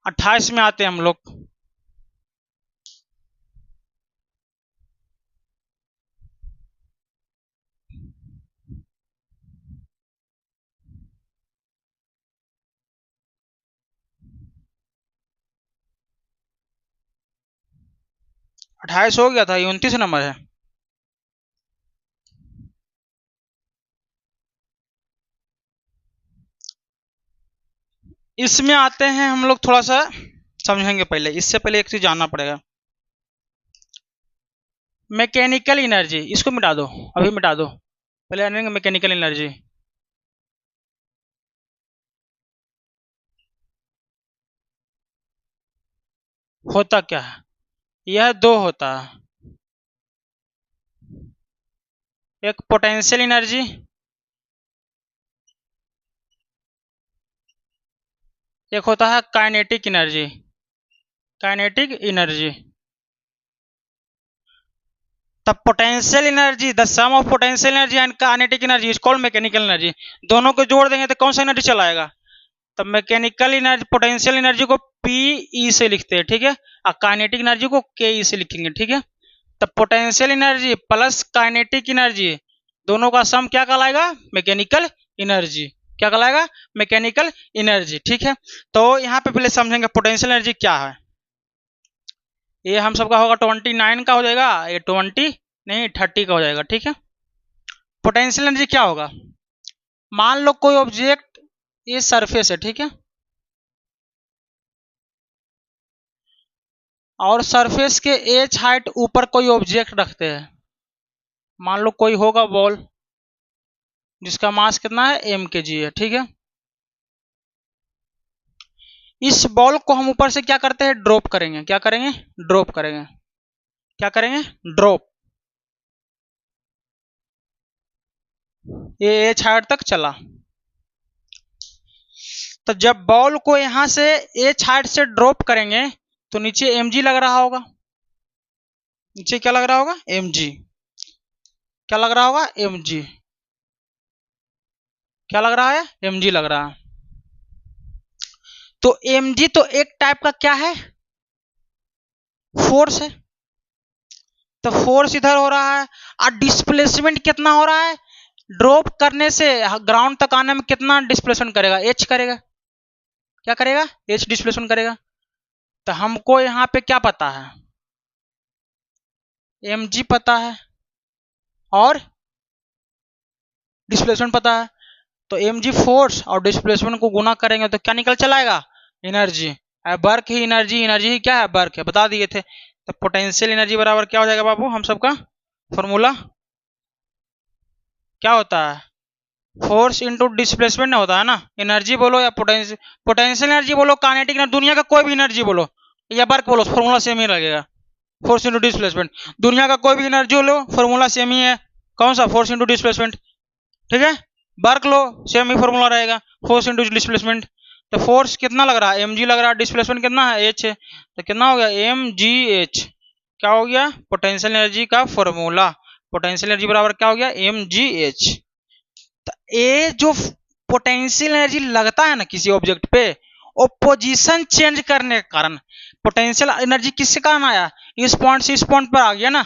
28 में आते हैं हम लोग। अट्ठाईस हो गया था, 29 नंबर है। इसमें आते हैं हम लोग थोड़ा सा समझेंगे पहले, इससे पहले एक चीज जानना पड़ेगा। मैकेनिकल एनर्जी, इसको मिटा दो, अभी मिटा दो, पहले जानेंगे मैकेनिकल एनर्जी। होता क्या है, यह दो होता है, एक पोटेंशियल एनर्जी, एक होता है kinetic energy. Kinetic energy, the potential energy, the sum of potential energy and kinetic energy is called mechanical energy. दोनों को जोड़ देंगे तो कौन सा एनर्जी चला आएगा, तो मैकेनिकल एनर्जी, पोटेंशियल एनर्जी को पी से लिखते हैं, ठीक है, और काइनेटिक एनर्जी को के से लिखेंगे, ठीक है। तो potential energy plus kinetic energy दोनों का सम क्या कहलाएगा, मैकेनिकल एनर्जी। क्या कहलाएगा, मैकेनिकल एनर्जी, ठीक है। तो यहाँ पे पहले समझेंगे पोटेंशियल एनर्जी क्या है। ये हम सबका होगा 29 का हो जाएगा, ये 20 नहीं 30 का हो जाएगा, ठीक है। पोटेंशियल एनर्जी क्या होगा, मान लो कोई ऑब्जेक्ट ये सरफेस है, ठीक है, और सरफेस के एच हाइट ऊपर कोई ऑब्जेक्ट रखते हैं। मान लो कोई होगा बॉल जिसका मास कितना है mkg है, ठीक है। इस बॉल को हम ऊपर से क्या करते हैं, ड्रॉप करेंगे। क्या करेंगे, ड्रॉप करेंगे। क्या करेंगे, ड्रॉप। ये एच हाइट तक चला, तो जब बॉल को यहां से एच हाइट से ड्रॉप करेंगे तो नीचे mg लग रहा होगा। नीचे क्या लग रहा होगा, mg। क्या लग रहा होगा, mg। क्या लग रहा है, mg लग रहा है। तो mg तो एक टाइप का क्या है, फोर्स है। तो फोर्स इधर हो रहा है, और डिस्प्लेसमेंट कितना हो रहा है, ड्रॉप करने से ग्राउंड तक आने में कितना डिस्प्लेसमेंट करेगा, एच करेगा। क्या करेगा, एच डिस्प्लेसमेंट करेगा। तो हमको यहाँ पे क्या पता है, mg पता है और डिस्प्लेसमेंट पता है। तो mg फोर्स और डिस्प्लेसमेंट को गुना करेंगे तो क्या निकल चलाएगा, एनर्जी। वर्क ही एनर्जी, एनर्जी ही क्या है, वर्क है, बता दिए थे। तो पोटेंशियल एनर्जी बराबर क्या हो जाएगा बाबू, हम सबका फॉर्मूला क्या होता है, फोर्स इंटू डिस्प्लेसमेंट होता है ना। एनर्जी बोलो या पोटेंशियल एनर्जी बोलो, काइनेटिक एनर्जी, दुनिया का कोई भी एनर्जी बोलो या वर्क बोलो, फॉर्मूला सेम ही लगेगा, फोर्स इंटू डिस्प्लेसमेंट। दुनिया का कोई भी एनर्जी लो, फॉर्मूला सेम ही है, कौन सा, फोर्स इंटू डिस्प्लेसमेंट, ठीक है। वर्क लो, सेम ही फॉर्मूला रहेगा, फोर्स इंटू डिस्प्लेसमेंट। तो फोर्स कितना लग रहा है, mg लग रहा है, डिस्प्लेसमेंट कितना है, h है, तो कितना हो गया, mgh। क्या हो गया, पोटेंशियल एनर्जी का फॉर्मूला। पोटेंशियल एनर्जी बराबर क्या हो गया, mgh। तो ये जो पोटेंशियल एनर्जी लगता है ना किसी ऑब्जेक्ट पे, वो पोजीशन चेंज करने के कारण, पोटेंशियल एनर्जी किससे कारण आया, इस पॉइंट से इस पॉइंट पर आ गया ना,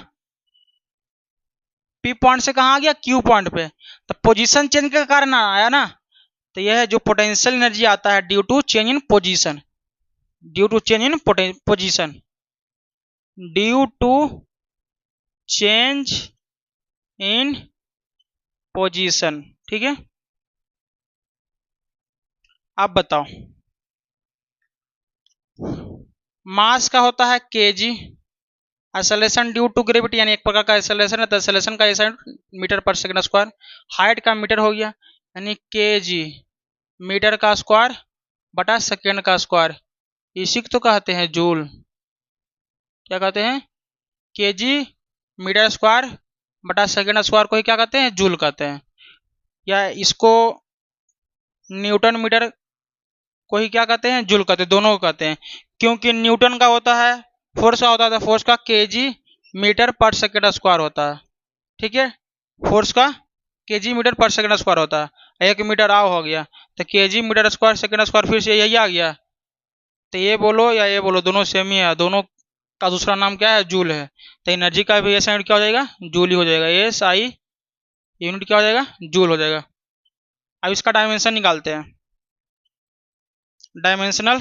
पी पॉइंट से कहा आ गया, क्यू पॉइंट पे, तो पोजीशन चेंज के कारण आया ना। तो यह है जो पोटेंशियल एनर्जी आता है due to change in position, due to change in position, due to change in position, ठीक है। आप बताओ, मास का होता है KG, acceleration due to gravity यानी एक प्रकार का एक्सेलरेशन है, तो एक्सेलरेशन का metre per second square, height का मीटर हो गया यानी केजी मीटर का स्क्वायर बटा सेकंड का स्क्वायर, इसी को तो कहते हैं जूल। क्या कहते हैं, केजी मीटर स्क्वायर बटा सेकंड स्क्वायर को ही क्या कहते हैं, जूल कहते हैं। या इसको न्यूटन मीटर को ही क्या कहते हैं, जूल कहते हैं, दोनों को कहते हैं। क्योंकि न्यूटन का होता है फोर्स का होता है, फोर्स का KG metre per second square होता है, ठीक है। फोर्स का KG metre per second square होता है, एक मीटर आओ हो गया, तो KG metre square second square फिर से यही आ गया। तो ये बोलो या ये बोलो, दोनों सेम ही है, दोनों का दूसरा नाम क्या है, जूल है। तो एनर्जी का भी ऐसा यूनिट क्या हो जाएगा, जूल ही हो जाएगा, एस आई यूनिट क्या हो जाएगा, जूल हो जाएगा। अब इसका डायमेंशन निकालते हैं, डायमेंशनल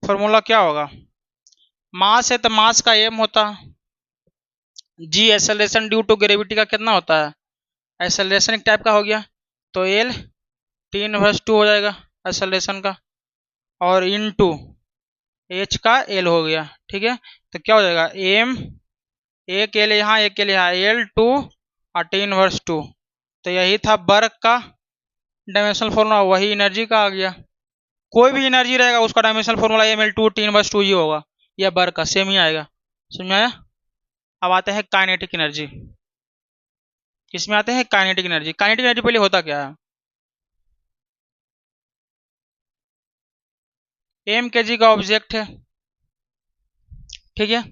फॉर्मूला क्या होगा, मास है तो मास का एम होता है, जी एक्सेलरेशन ड्यू टू ग्रेविटी का कितना होता है, एक्सेलरेशन एक टाइप का हो गया, तो एल टी इनवर्स 2 हो जाएगा एक्सेलरेशन का, और इन टू एच का एल हो गया। ठीक है, तो क्या हो जाएगा एम, एक एल यहाँ एक एल यहाँ, एल टू और टी इनवर्स 2। तो यही था वर्क का डायमेंशनल फॉर्मूला, वही एनर्जी का आ गया। कोई भी एनर्जी रहेगा उसका dimensional formula M L two T inverse 2 ही होगा, या वर्क का सेम ही आएगा। समझ में आया? अब आते हैं काइनेटिक एनर्जी। किसमें आते हैं? Kinetic energy. काइनेटिक एनर्जी पहले होता क्या है? एम के जी का ऑब्जेक्ट है, ठीक है,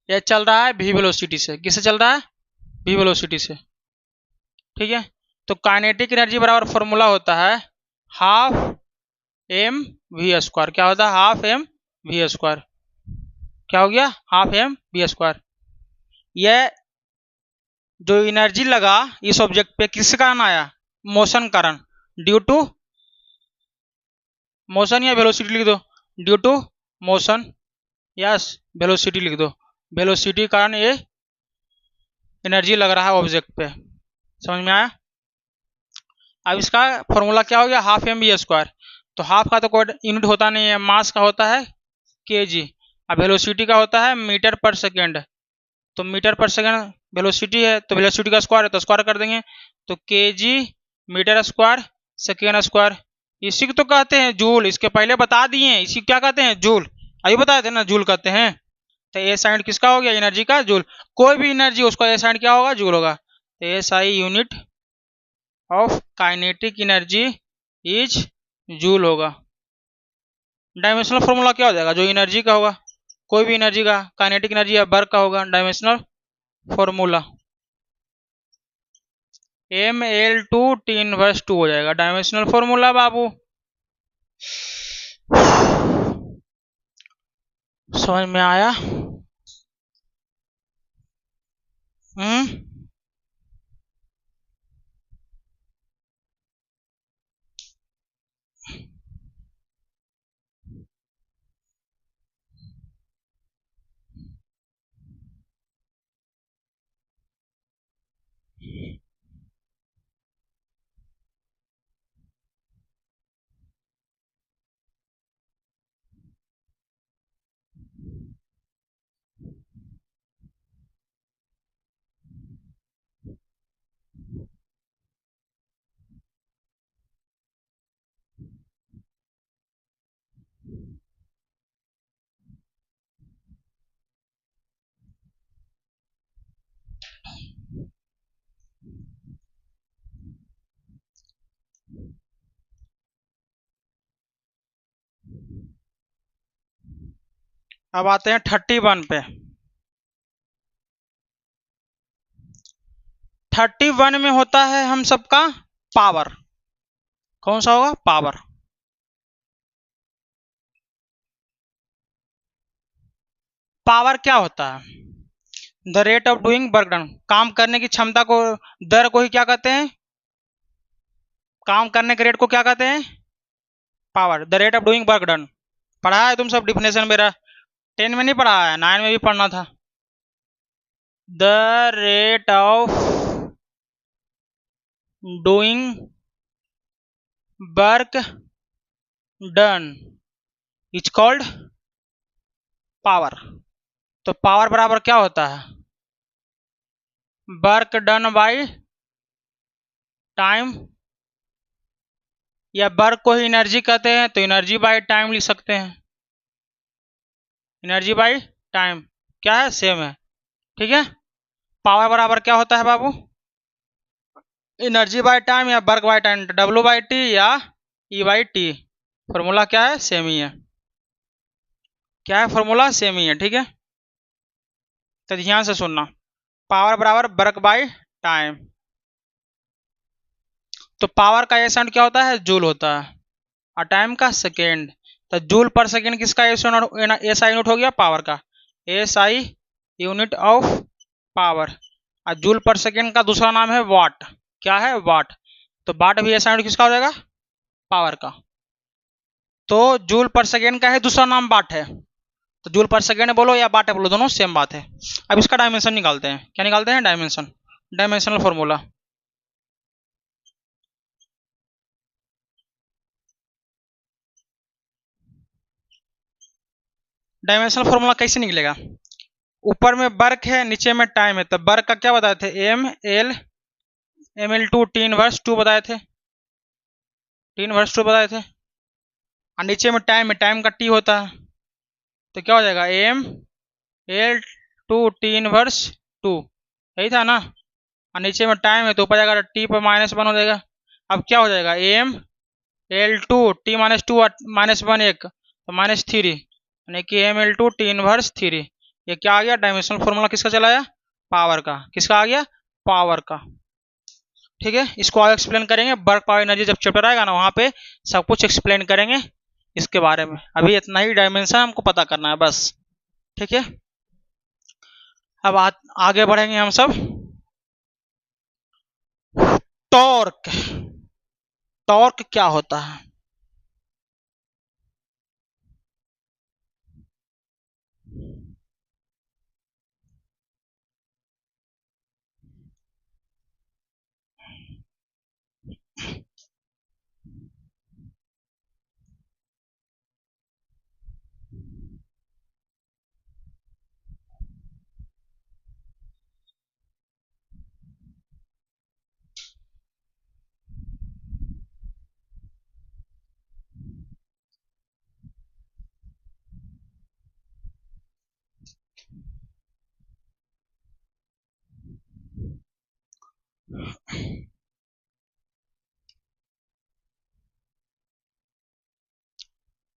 ये चल रहा है वी वेलोसिटी से। किससे चल रहा है? वी वेलोसिटी से। ठीक है, तो काइनेटिक एनर्जी बराबर फॉर्मूला होता है हाफ एम वी स्क्वायर। क्या होता है? Half M V square. क्या हो गया? Half M V square. यह जो एनर्जी लगा इस ऑब्जेक्ट पे किस कारण आया? मोशन कारण, ड्यू टू मोशन, या वेलोसिटी लिख दो, due to motion, yes velocity लिख दो। वेलोसिटी कारण ये एनर्जी लग रहा है ऑब्जेक्ट पे। समझ में आया? अब इसका फॉर्मूला क्या हो गया? Half M V square. तो हाफ का तो कोई यूनिट होता नहीं है, मास का होता है केजी, अब वेलोसिटी का होता है मीटर पर सेकेंड। तो मीटर पर सेकेंड वेलोसिटी है, तो वेलोसिटी का स्क्वायर है तो स्क्वायर कर देंगे, तो KG metre square second square. इसी को तो कहते हैं जूल। इसके पहले बता दिए, इसी क्या कहते हैं? जूल। अभी बताए थे ना, जूल कहते हैं। तो ए साइन किसका हो गया? एनर्जी का, जूल। कोई भी एनर्जी उसका ए साइन क्या होगा? जूल होगा। तो S I unit of kinetic energy is joule होगा। डायमेंशनल फॉर्मूला क्या हो जाएगा? जो एनर्जी का होगा, कोई भी एनर्जी का, काइनेटिक एनर्जी या वर्क का होगा, dimensional formula M L two T inverse 2 हो जाएगा डायमेंशनल फॉर्मूला बाबू। समझ में आया? अब आते हैं 31 पे। 31 में होता है हम सबका पावर। कौन सा होगा? पावर। पावर क्या होता है? The rate of doing work done, काम करने की क्षमता को, दर को ही क्या कहते हैं? काम करने के रेट को क्या कहते हैं? Power. The rate of doing work done पढ़ा है तुम सब डिफिनेशन मेरा? 10 में नहीं पढ़ा है, 9 में भी पढ़ना था। The rate of doing work done is called power. तो पावर बराबर क्या होता है? वर्क डन बाय टाइम, या वर्क को ही एनर्जी कहते हैं तो एनर्जी बाय टाइम लिख सकते हैं। एनर्जी बाय टाइम क्या है? सेम है। ठीक है, पावर बराबर क्या होता है बाबू? एनर्जी बाय टाइम या work by time, W by T या ई बाई टी। फॉर्मूला क्या है? सेम ही है। क्या है फॉर्मूला? सेम ही है। ठीक है, तो ध्यान से सुनना। पावर बराबर वर्क बाय टाइम। तो पावर का एसआई क्या होता है? जूल होता है, और टाइम का सेकेंड। तो जूल पर सेकेंड किसका एसआई यूनिट हो गया? पावर का। SI unit of power. और जूल पर सेकेंड का दूसरा नाम है वाट। क्या है? वाट। तो वाट भी एसआई यूनिट किसका हो जाएगा? पावर का। तो जूल पर सेकेंड का है दूसरा नाम वाट है। तो जूल पर सेकेंड बोलो या वाट बोलो, दोनों सेम बात है। अब इसका डायमेंशन निकालते हैं। क्या निकालते हैं? Dimension, dimensional formula. Dimensional formula कैसे निकलेगा? ऊपर में वर्क है, नीचे में टाइम है, तो वर्क का क्या बताए थे? M L two T inverse two बताए थे, टी इनवर्स टू बताए थे। और नीचे में टाइम है, टाइम का टी होता है, तो क्या हो जाएगा? M L two T inverse two, यही था ना। और नीचे में टाइम है तो ऊपर जाएगा टी पर -1 हो जाएगा। अब क्या हो जाएगा? एम एल टू टी -2 -1 1 तो -3, यानी कि M L two T inverse 3। ये क्या आ गया? डायमेंशनल फॉर्मूला किसका चला आया? पावर का। किसका आ गया? पावर का। ठीक है, इसको आगे एक्सप्लेन करेंगे, वर्क पावर एनर्जी जब चैप्टर आएगा ना वहां पे सब कुछ एक्सप्लेन करेंगे इसके बारे में। अभी इतना ही डायमेंशन हमको पता करना है बस। ठीक है, अब आगे बढ़ेंगे हम सब। टॉर्क, टॉर्क क्या होता है?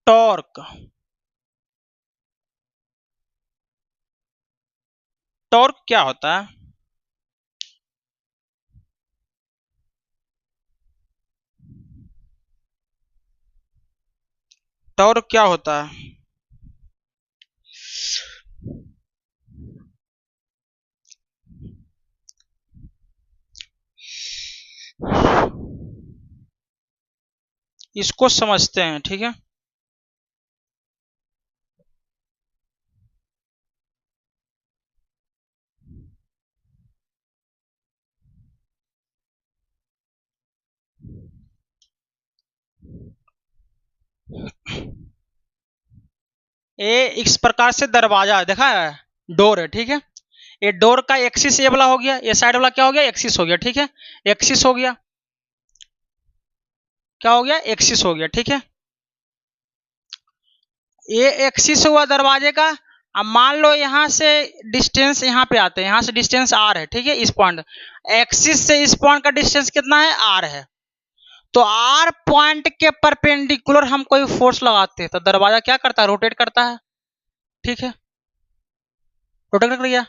टॉर्क, टॉर्क क्या होता है? टॉर्क क्या होता है? इसको समझते हैं, ठीक है। ये इस प्रकार से दरवाजा देखा है, डोर है, ठीक है। ये डोर का एक्सिस ये वाला हो गया, ये साइड वाला क्या हो गया? एक्सिस हो गया, ठीक है। एक्सिस हो गया, क्या हो गया? एक्सिस हो गया, ठीक है। ये एक्सिस हुआ दरवाजे का। अब मान लो यहां से डिस्टेंस यहाँ पे आते हैं, यहां से डिस्टेंस आर है, ठीक है। इस पॉइंट एक्सिस से इस पॉइंट का डिस्टेंस कितना है? आर है। तो आर पॉइंट के परपेंडिकुलर हम कोई फोर्स लगाते हैं तो दरवाजा क्या करता है? रोटेट करता है, ठीक है। रोटेट कर गया,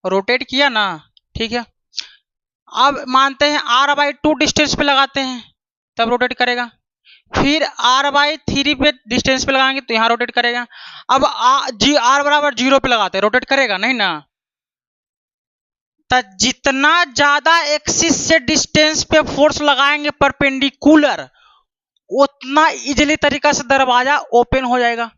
रोटेट किया ना, ठीक है। अब मानते हैं r/2 डिस्टेंस पे लगाते हैं तब रोटेट करेगा। फिर r/3 पे डिस्टेंस पे लगाएंगे तो यहाँ रोटेट करेगा। अब r बराबर 0 पे लगाते हैं, रोटेट करेगा नहीं ना। तो जितना ज्यादा एक्सिस से डिस्टेंस पे फोर्स लगाएंगे परपेंडिकुलर, उतना इजीली तरीका से दरवाजा ओपन हो जाएगा।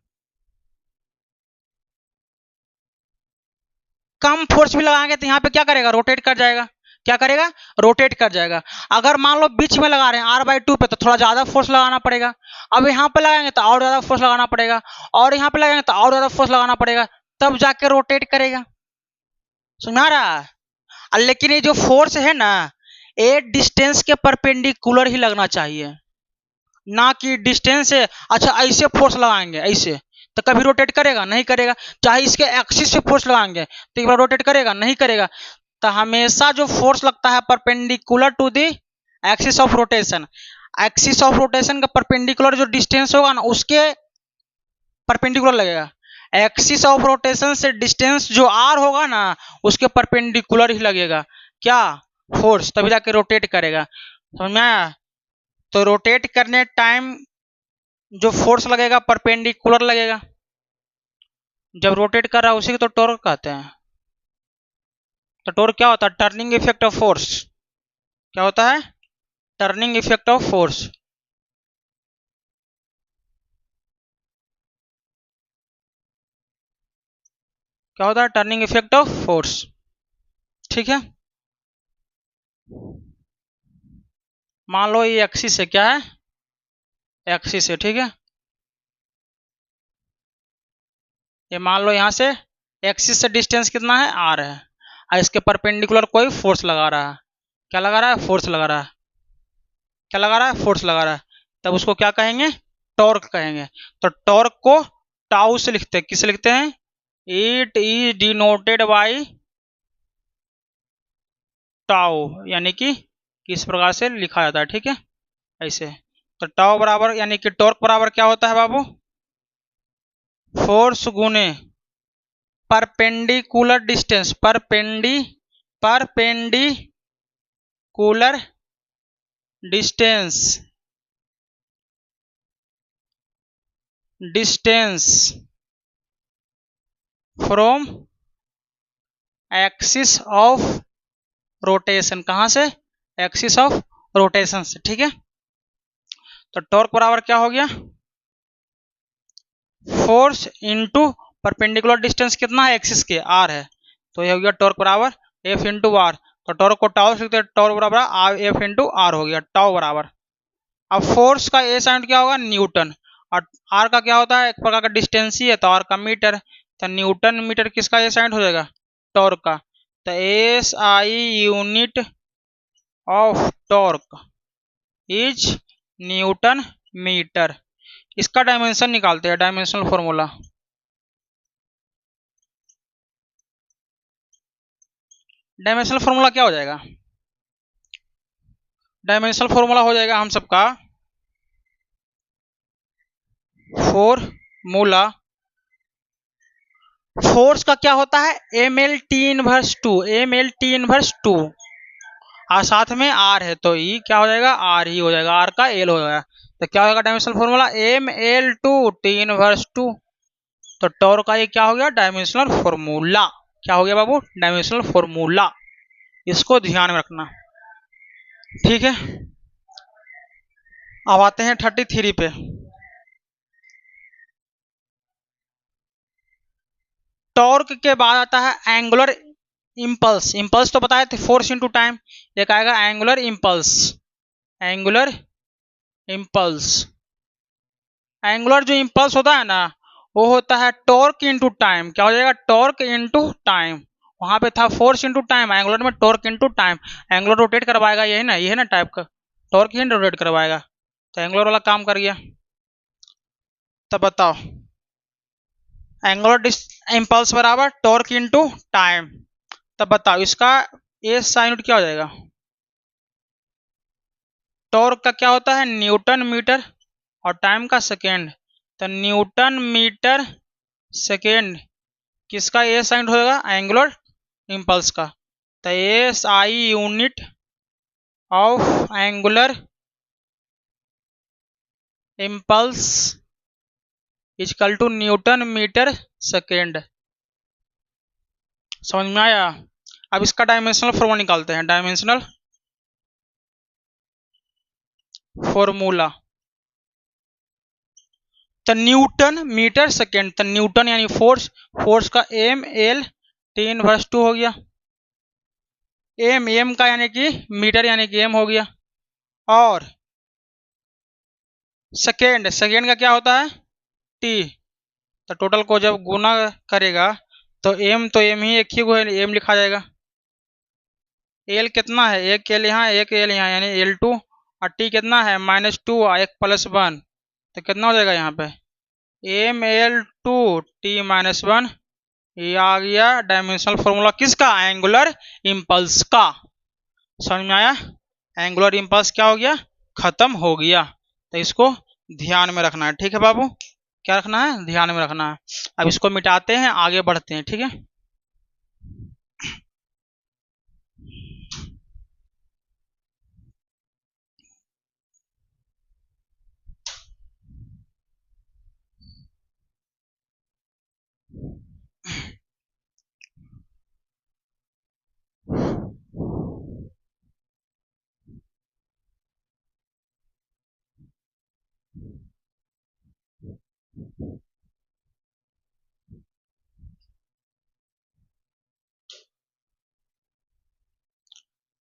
कम फोर्स भी लगाएंगे तो यहाँ पे क्या करेगा? रोटेट कर जाएगा। क्या करेगा? रोटेट कर जाएगा। अगर मान लो बीच में लगा रहे हैं r/2 पे तो थोड़ा ज्यादा फोर्स लगाना पड़ेगा। अब यहाँ पे लगाएंगे तो और ज्यादा फोर्स लगाना पड़ेगा, और यहाँ पे लगाएंगे तो और ज्यादा फोर्स लगाना पड़ेगा, तब जाके रोटेट करेगा। सुना रहा है? लेकिन ये जो फोर्स है ना, ये डिस्टेंस के परपेंडिकुलर ही लगना चाहिए, ना कि डिस्टेंस से अच्छा ऐसे फोर्स लगाएंगे ऐसे तो कभी रोटेट करेगा? नहीं करेगा। चाहे इसके एक्सिस से फोर्स लगाएंगे तो एक बार रोटेट करेगा? नहीं करेगा। तो हमेशा जो फोर्स लगता है perpendicular to the axis of rotation, axis of rotation का परपेंडिकुलर जो डिस्टेंस होगा ना उसके परपेंडिकुलर लगेगा। एक्सिस ऑफ रोटेशन से डिस्टेंस जो आर होगा ना उसके परपेंडिकुलर ही लगेगा क्या? फोर्स, तभी जाके रोटेट करेगा। समझ में आया? तो रोटेट करने टाइम जो फोर्स लगेगा परपेंडिकुलर लगेगा। जब रोटेट कर रहा है उसी को तो टॉर्क कहते हैं। तो टॉर्क क्या होता है? Turning effect of force. क्या होता है? Turning effect of force. क्या होता है? टर्निंग इफेक्ट ऑफ फोर्स, ठीक है। मान लो ये एक्सिस है, क्या है? एक्सिस है, ठीक है। ये मान लो यहाँ से एक्सिस से डिस्टेंस कितना है r है, और इसके परपेंडिकुलर कोई फोर्स लगा रहा है। क्या लगा रहा है? फोर्स लगा रहा है। क्या लगा रहा है? फोर्स लगा रहा है। तब उसको क्या कहेंगे? टॉर्क कहेंगे। तो टॉर्क को टाउ से लिखते हैं। किससे लिखते हैं? It is denoted by tau, यानी कि किस प्रकार से लिखा जाता है, ठीक है, ऐसे। तो टाउ बराबर यानी कि टॉर्क बराबर क्या होता है बाबू? फोर्स गुने perpendicular distance, perpendicular distance from axis of rotation. कहां से? एक्सिस ऑफ रोटेशन से, ठीक है। तो टॉर्क बराबर क्या हो गया? फोर्स इनटू परपेंडिकुलर डिस्टेंस कितना है? एक्सिस के, आर है। तो ये हो गया टॉर्क बराबर एफ इंटू आर। तो टॉर्क को टाउ से लिखते हैं, टॉर्क बराबर एफ इंटू आर हो गया, टाउ बराबर। अब फोर्स का ए साइन क्या होगा? न्यूटन। और आर का क्या होता है? एक प्रकार का डिस्टेंस ही है, तो आर का मीटर। तो न्यूटन मीटर किसका ए साइन हो जाएगा? टॉर्क का। तो S I unit of torque is newton metre. इसका डायमेंशन निकालते हैं, डायमेंशनल फॉर्मूला। डायमेंशनल फॉर्मूला क्या हो जाएगा? डायमेंशनल फॉर्मूला हो जाएगा हम सबका फॉर्मूला। फोर्स का क्या होता है? M L T inverse two, M L T inverse two, और साथ में आर है, तो ई क्या हो जाएगा? आर ही हो जाएगा, आर का एल हो जाएगा। तो क्या होगा dimensional formula? M L two T inverse two. तो टॉर्क का ये क्या हो गया? Dimensional formula. क्या हो गया बाबू? Dimensional formula. इसको ध्यान में रखना, ठीक है। अब आते हैं 33 पे। टॉर्क के बाद आता है एंगुलर इंपल्स। इंपल्स तो बताए थे, फोर्स इनटू टाइम। एक आएगा angular impulse. Angular impulse, angular जो इंपल्स होता है ना, वो होता है टॉर्क इनटू टाइम। क्या हो जाएगा? Torque into time. वहां पे था फोर्स इनटू टाइम, एंगुलर में torque into time. Angular rotate करवाएगा, यही ना, यही ना टाइप का, टॉर्क ही रोटेट करवाएगा। तो एंगुलर वाला काम कर गया। तब बताओ, एंगुलर इंपल्स बराबर टॉर्क इनटू टाइम। तब बताओ इसका ए साइन क्या हो जाएगा? टॉर्क का क्या होता है? न्यूटन मीटर, और टाइम का सेकेंड। तो न्यूटन मीटर सेकेंड किसका ए साइन होगा? एंगुलर इंपल्स का। तो S I unit of angular impulse equal to newton metre second. समझ में आया? अब इसका डायमेंशनल फॉर्मूला निकालते हैं, डायमेंशनल फॉर्मूला। तो न्यूटन मीटर सेकेंड, तो न्यूटन यानी फोर्स, फोर्स का M L T inverse two हो गया। एम, एम का यानी कि मीटर यानी कि एम हो गया। और सेकेंड, सेकेंड का क्या होता है? टी। तो टोटल को जब गुना करेगा तो एम ही एक ही को एम लिखा जाएगा। एल कितना है? एक एल यहाँ, एक एल यहाँ, यानी एल टू। और टी कितना है? माइनस टू, एक प्लस वन। तो कितना हो जाएगा यहाँ पे? M L two T minus one. ये आ गया डायमेंशनल फॉर्मूला किसका? एंगुलर इंपल्स का। समझ में आया? एंगुलर इंपल्स क्या हो गया? खत्म हो गया। तो इसको ध्यान में रखना है, ठीक है बाबू। क्या रखना है? ध्यान में रखना है। अब इसको मिटाते हैं, आगे बढ़ते हैं, ठीक है।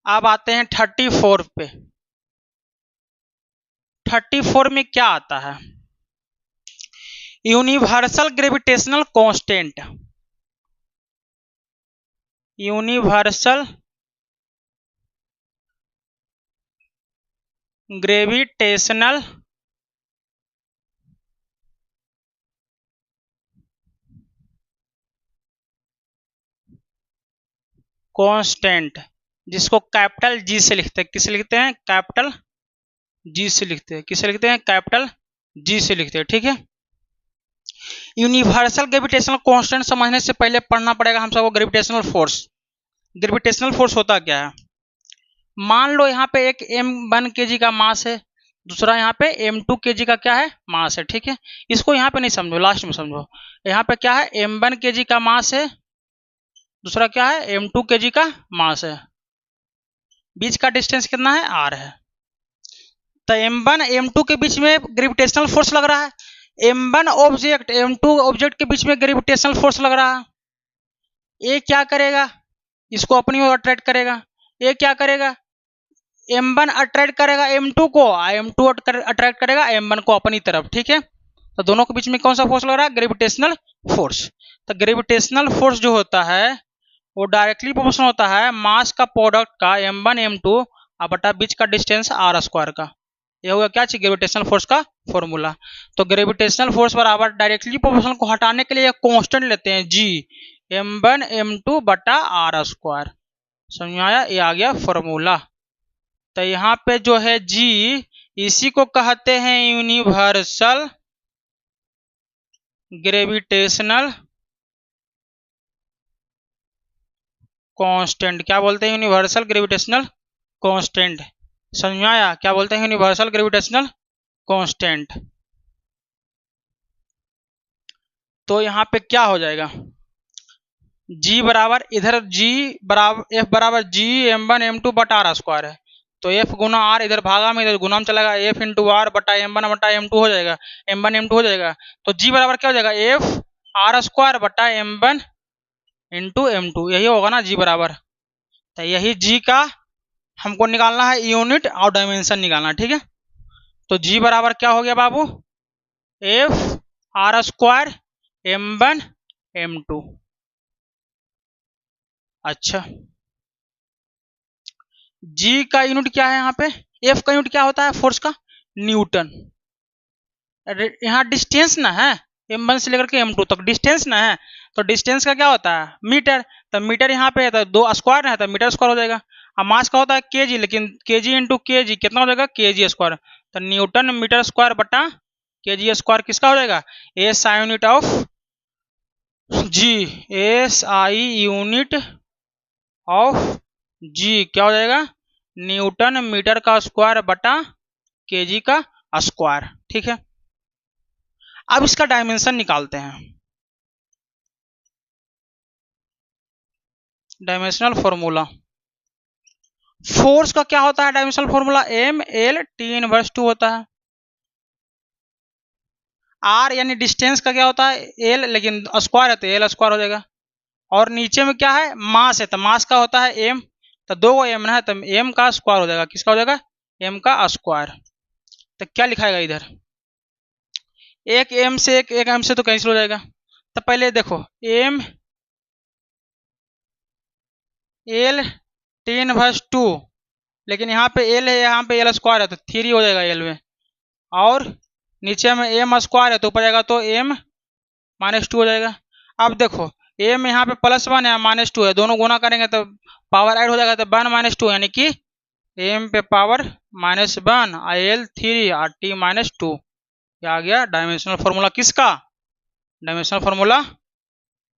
अब आते हैं 34 पे। 34 में क्या आता है? Universal gravitational constant, universal gravitational constant, जिसको कैपिटल जी से लिखते हैं, किसे लिखते हैं, कैपिटल जी से लिखते हैं, किसे लिखते हैं, कैपिटल जी से लिखते हैं, ठीक है। यूनिवर्सल ग्रेविटेशनल कांस्टेंट समझने से पहले पढ़ना पड़ेगा हम सबको ग्रेविटेशनल फोर्स। ग्रेविटेशनल फोर्स होता क्या है? मान लो यहाँ पे एक m1 kg का मास है, दूसरा यहाँ पे m2 kg का क्या है, मास है, ठीक है। इसको यहाँ पे नहीं समझो, लास्ट में समझो। यहाँ पे क्या है, m1 kg का मास है, दूसरा क्या है, m2 kg का मास है, बीच का डिस्टेंस कितना है, r है। तो m1 m2 के बीच में ग्रेविटेशनल फोर्स लग रहा है, m1 ऑब्जेक्ट m2 ऑब्जेक्ट के बीच में ग्रेविटेशनल फोर्स लग रहा है। ये क्या करेगा, इसको अपनी ओर अट्रैक्ट करेगा। ये क्या करेगा, m1 अट्रैक्ट करेगा m2 को, m2 अट्रैक्ट करेगा m1 को अपनी तरफ, ठीक है। तो दोनों के बीच में कौन सा फोर्स लग रहा है, ग्रेविटेशनल फोर्स। तो ग्रेविटेशनल फोर्स जो होता है वो डायरेक्टली प्रोपोर्शनल होता है मास का प्रोडक्ट का m1 m2 बटा बीच का डिस्टेंस r स्क्वायर का। ये होगा क्या चीज, ग्रेविटेशनल फोर्स का फॉर्मूला। तो ग्रेविटेशनल फोर्स बराबर डायरेक्टली प्रोपोर्शनल को हटाने के लिए कांस्टेंट लेते हैं g, m1 m2 बटा r स्क्वायर। समझ में आया, ये आ गया फॉर्मूला। तो यहाँ पे जो है g, इसी को कहते हैं यूनिवर्सल ग्रेविटेशनल कांस्टेंट। क्या बोलते हैं, यूनिवर्सल ग्रेविटेशनल कांस्टेंट। समझ में आया, क्या बोलते हैं, यूनिवर्सल ग्रेविटेशनल कांस्टेंट। तो यहाँ पे क्या हो जाएगा, g बराबर, इधर g बराबर f बराबर g m1 m2 बटा r स्क्वायर है, तो f गुना r, इधर भागा में इधर गुना में चलेगा, f इंटू आर बटा m1 बटा m2 हो जाएगा, m1 m2 हो जाएगा। तो g बराबर क्या हो जाएगा, f r स्क्वायर बटा m1 इंटू m2, यही होगा ना g बराबर। तो यही g का हमको निकालना है यूनिट और डायमेंशन निकालना, ठीक है। तो g बराबर क्या हो गया बाबू, f r square m1 m2। अच्छा, g का यूनिट क्या है, यहाँ पे f का यूनिट क्या होता है, फोर्स का, न्यूटन। यहाँ डिस्टेंस ना है, m1 से लेकर के m2 तक डिस्टेंस ना है, तो डिस्टेंस का क्या होता है, मीटर। तो मीटर यहाँ पे है तो 2 स्क्वायर है तो मीटर स्क्वायर हो जाएगा। अब मास का होता है केजी, लेकिन केजी इंटू केजी कितना हो जाएगा, केजी स्क्वायर। तो न्यूटन मीटर स्क्वायर बटा केजी स्क्वायर किसका हो जाएगा, S I unit of G, S I unit of G क्या हो जाएगा, न्यूटन मीटर का स्क्वायर बटा केजी का स्क्वायर, ठीक है। अब इसका डायमेंशन निकालते हैं, डायमेंशनल फॉर्मूला। फोर्स का क्या होता है dimensional formula, M L T inverse 2 होता है। आर यानी डिस्टेंस का क्या होता है, एल, लेकिन स्क्वायर है तो एल स्क्वायर हो जाएगा। और नीचे में क्या है, मास है तो मास का होता है एम, तो 2 एम है तो एम का स्क्वायर हो जाएगा, किसका हो जाएगा, एम का स्क्वायर। तो क्या लिखाएगा इधर, एक एम से एक एम से तो कैंसिल हो जाएगा। तो पहले देखो एम एल टी इनवर्स 2, लेकिन यहाँ पे एल है, यहाँ पे एल स्क्वायर है तो 3 हो जाएगा एल में, और नीचे में एम स्क्वायर है तो ऊपर जाएगा तो एम माइनस 2 हो जाएगा। अब देखो एम यहाँ पे +1 है माइनस 2 है, दोनों गुना करेंगे तो पावर ऐड हो जाएगा, तो 1 माइनस 2 यानी कि एम पे पावर -1 एल 3 और टी -2। क्या आ गया डायमेंशनल फॉर्मूला किसका, डायमेंशनल फॉर्मूला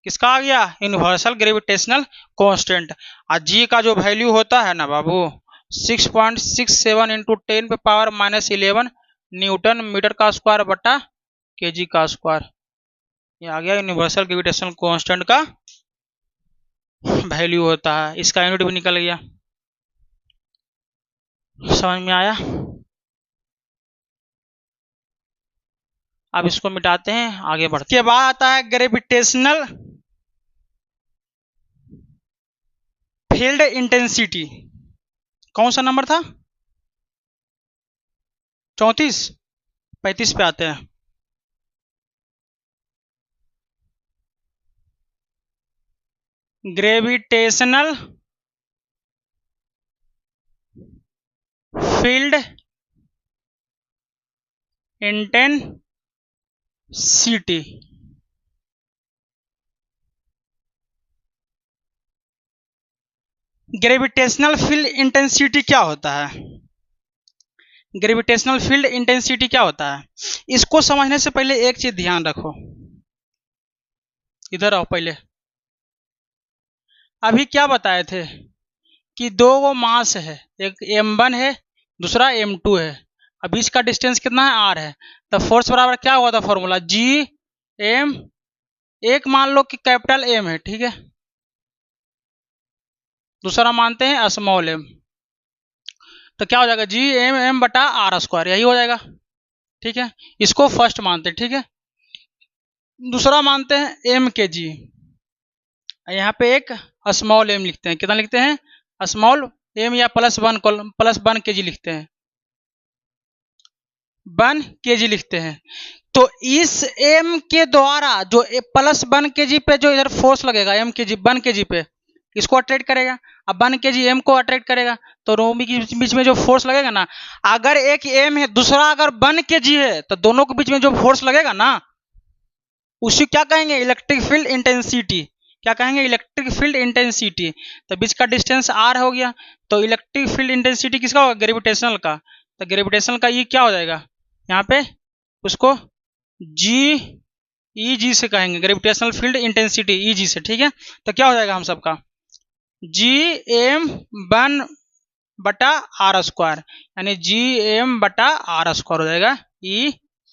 किसका आ गया, यूनिवर्सल ग्रेविटेशनल कांस्टेंट। और जी का जो वैल्यू होता है ना बाबू 6.67 इंटू 10 पे पावर -11 न्यूटन मीटर का स्क्वायर बटा केजी का स्क्वायर। ये आ गया यूनिवर्सल ग्रेविटेशनल कांस्टेंट का वैल्यू होता है, इसका यूनिट भी निकल गया। समझ में आया, अब इसको मिटाते हैं, आगे बढ़ते हैं। के बाद आता है ग्रेविटेशनल फील्ड इंटेंसिटी। कौन सा नंबर था, 34, 35 पे आते हैं। Gravitational field intensity. Gravitational field intensity क्या होता है? ग्रेविटेशनल फील्ड इंटेंसिटी क्या होता है? इसको समझने से पहले एक चीज ध्यान रखो, इधर आओ। पहले अभी क्या बताए थे कि दो वो मास है, एक m1 है, दूसरा m2 है, अब बीच का डिस्टेंस कितना है, r है। तो फोर्स बराबर क्या हुआ था फॉर्मूला, G m, एक मान लो कि कैपिटल M है, ठीक है, दूसरा मानते हैं स्मॉल m, तो क्या हो जाएगा G m m बटा r स्क्वायर, यही हो जाएगा, ठीक है। इसको फर्स्ट मानते हैं, ठीक है। दूसरा मानते हैं m के g, यहाँ पे एक स्मॉल m लिखते हैं, कितना लिखते हैं, स्मॉल m या +1 kg लिखते हैं, 1 kg लिखते हैं। तो इस m के द्वारा जो +1 kg पे जो इधर फोर्स लगेगा m kg 1 kg पे, इसको अट्रैक्ट करेगा। अब 1 kg m को अट्रैक्ट करेगा, तो दोनों के बीच में जो फोर्स लगेगा ना, अगर एक m है दूसरा अगर 1 kg है, तो दोनों के बीच में जो फोर्स लगेगा ना, उसी क्या कहेंगे, इलेक्ट्रिक फील्ड इंटेंसिटी। क्या कहेंगे, इलेक्ट्रिक फील्ड इंटेंसिटी। तो बीच का डिस्टेंस r हो गया, तो इलेक्ट्रिक फील्ड इंटेंसिटी किसका होगा, ग्रेविटेशनल का। तो ग्रेविटेशनल का ये क्या हो जाएगा, यहाँ पे उसको G से कहेंगे, ग्रेविटेशनल फील्ड इंटेंसिटी Eg से, ठीक है। तो क्या हो जाएगा हम सबका, G m 1 बटा r स्क्वायर, यानी G m बटा r स्क्वायर हो जाएगा,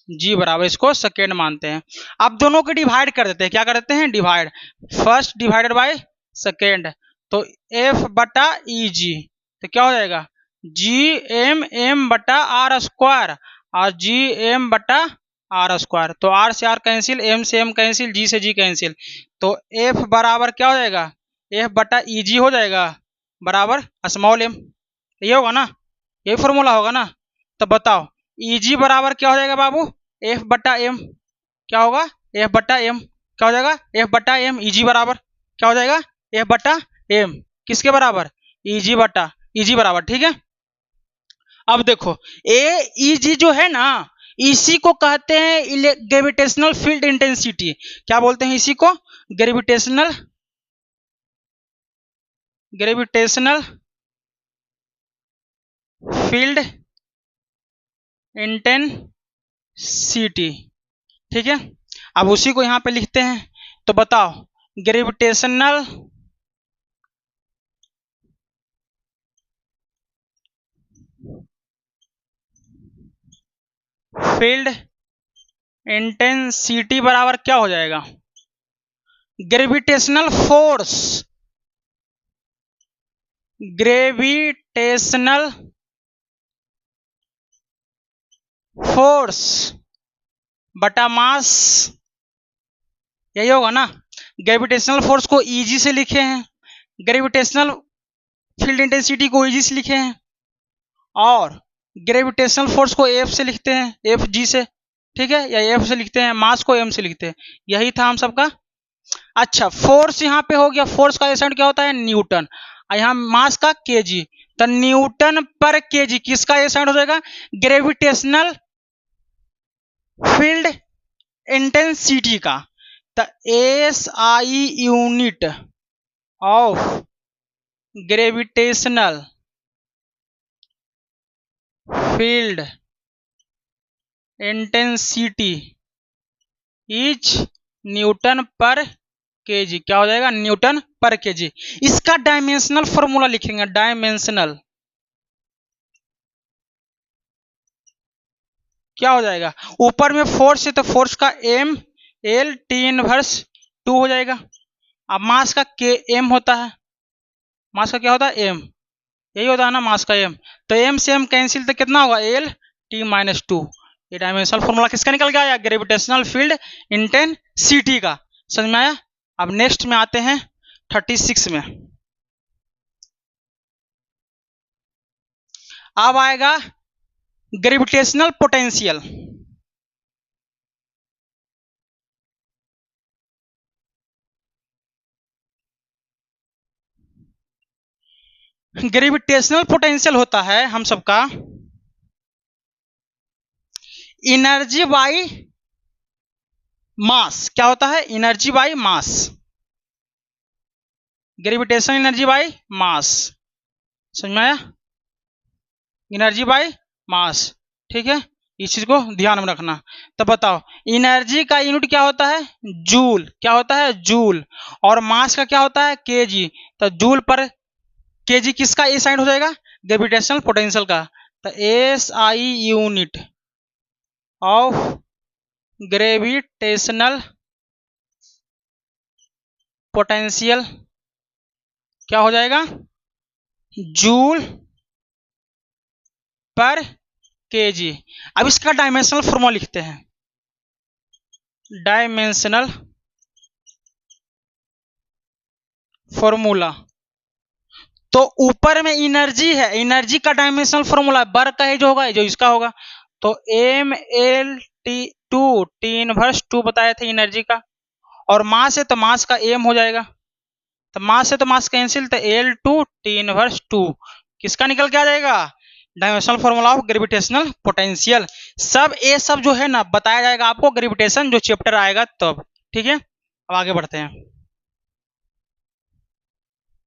Eg बराबर, इसको सेकेंड मानते हैं। अब दोनों को डिवाइड कर देते हैं, क्या कर देते हैं, divide, first divided by second, तो F बटा Eg, तो क्या हो जाएगा, G m m बटा r स्क्वायर और G m बटा r स्क्वायर, तो r से r कैंसिल, m से m कैंसिल, g से g कैंसिल, तो F बराबर क्या हो जाएगा, F बटा Eg हो जाएगा, बराबर स्मॉल m, ये होगा ना, यही फॉर्मूला होगा ना। तो बताओ Eg बराबर क्या हो जाएगा बाबू, F बटा m, क्या होगा, F बटा m, क्या हो जाएगा, F बटा m, Eg बराबर क्या हो जाएगा, F बटा m, किसके बराबर, Eg बराबर, ठीक है। अब देखो Eg जो है ना, इसी को कहते हैं ग्रेविटेशनल फील्ड इंटेंसिटी। क्या बोलते हैं इसी को, ग्रेविटेशनल फील्ड इंटेंसिटी, ठीक है। अब उसी को यहां पे लिखते हैं, तो बताओ ग्रेविटेशनल फील्ड इंटेंसिटी बराबर क्या हो जाएगा, ग्रेविटेशनल फोर्स बटा मास, यही होगा ना। ग्रेविटेशनल फोर्स को Eg से लिखे हैं, ग्रेविटेशनल फील्ड इंटेंसिटी को Eg से लिखे हैं, और ग्रेविटेशनल फोर्स को F से लिखते हैं, Fg से, ठीक है, या F से लिखते हैं, मास को M से लिखते हैं, यही था हम सबका। अच्छा, फोर्स यहाँ पे हो गया, फोर्स का एसेंट क्या होता है, न्यूटन, और यहाँ मास का kg, तो न्यूटन पर kg किसका एसेंट हो जाएगा, ग्रेविटेशनल फील्ड इंटेंसिटी का। तो SI unit of gravitational field intensity is Newton पर केजी, क्या हो जाएगा, न्यूटन पर केजी। इसका डायमेंशनल फॉर्मूला लिखेंगे, डायमेंशनल क्या हो जाएगा, ऊपर में फोर्स है तो फोर्स का m L T इनवर्स 2 हो जाएगा। अब मास का K m होता है, मास का क्या होता है, m, यही होता है ना मास का m, तो m से m कैंसिल, तो कितना होगा, L T माइनस 2। ये डायमेंशनल फॉर्मूला किसका निकल गया, ग्रेविटेशनल फील्ड इंटेंसिटी का। समझ में आया। अब नेक्स्ट में आते हैं 36 में। अब आएगा ग्रेविटेशनल पोटेंशियल। ग्रेविटेशनल पोटेंशियल होता है हम सबका एनर्जी बाई मास। क्या होता है? Energy by mass, gravitation energy by mass. समझ में आया? एनर्जी बाई मास, ठीक है, इस चीज को ध्यान में रखना। तो बताओ एनर्जी का यूनिट क्या होता है? जूल। क्या होता है? जूल। और मास का क्या होता है? केजी। तो जूल पर केजी किसका ए साइन हो जाएगा? ग्रेविटेशनल पोटेंशियल का। तो S I unit of gravitational potential क्या हो जाएगा? जूल पर केजी। अब इसका डायमेंशनल फॉर्मूला लिखते हैं। डायमेंशनल फॉर्मूला, तो ऊपर में एनर्जी है, एनर्जी का डायमेंशनल फॉर्मूला वर्क का ही जो होगा, जो इसका होगा। तो M L T two T inverse 2 बताए थे एनर्जी का, और मास है तो मास का एम हो जाएगा। तो मास है तो मास कैंसिल, तो एल टू टी इनवर्स 2 किसका निकल के आ जाएगा? Dimensional formula of gravitational potential. सब ये सब जो है ना बताया जाएगा आपको ग्रेविटेशन जो चैप्टर आएगा तब, ठीक है। अब आगे बढ़ते हैं।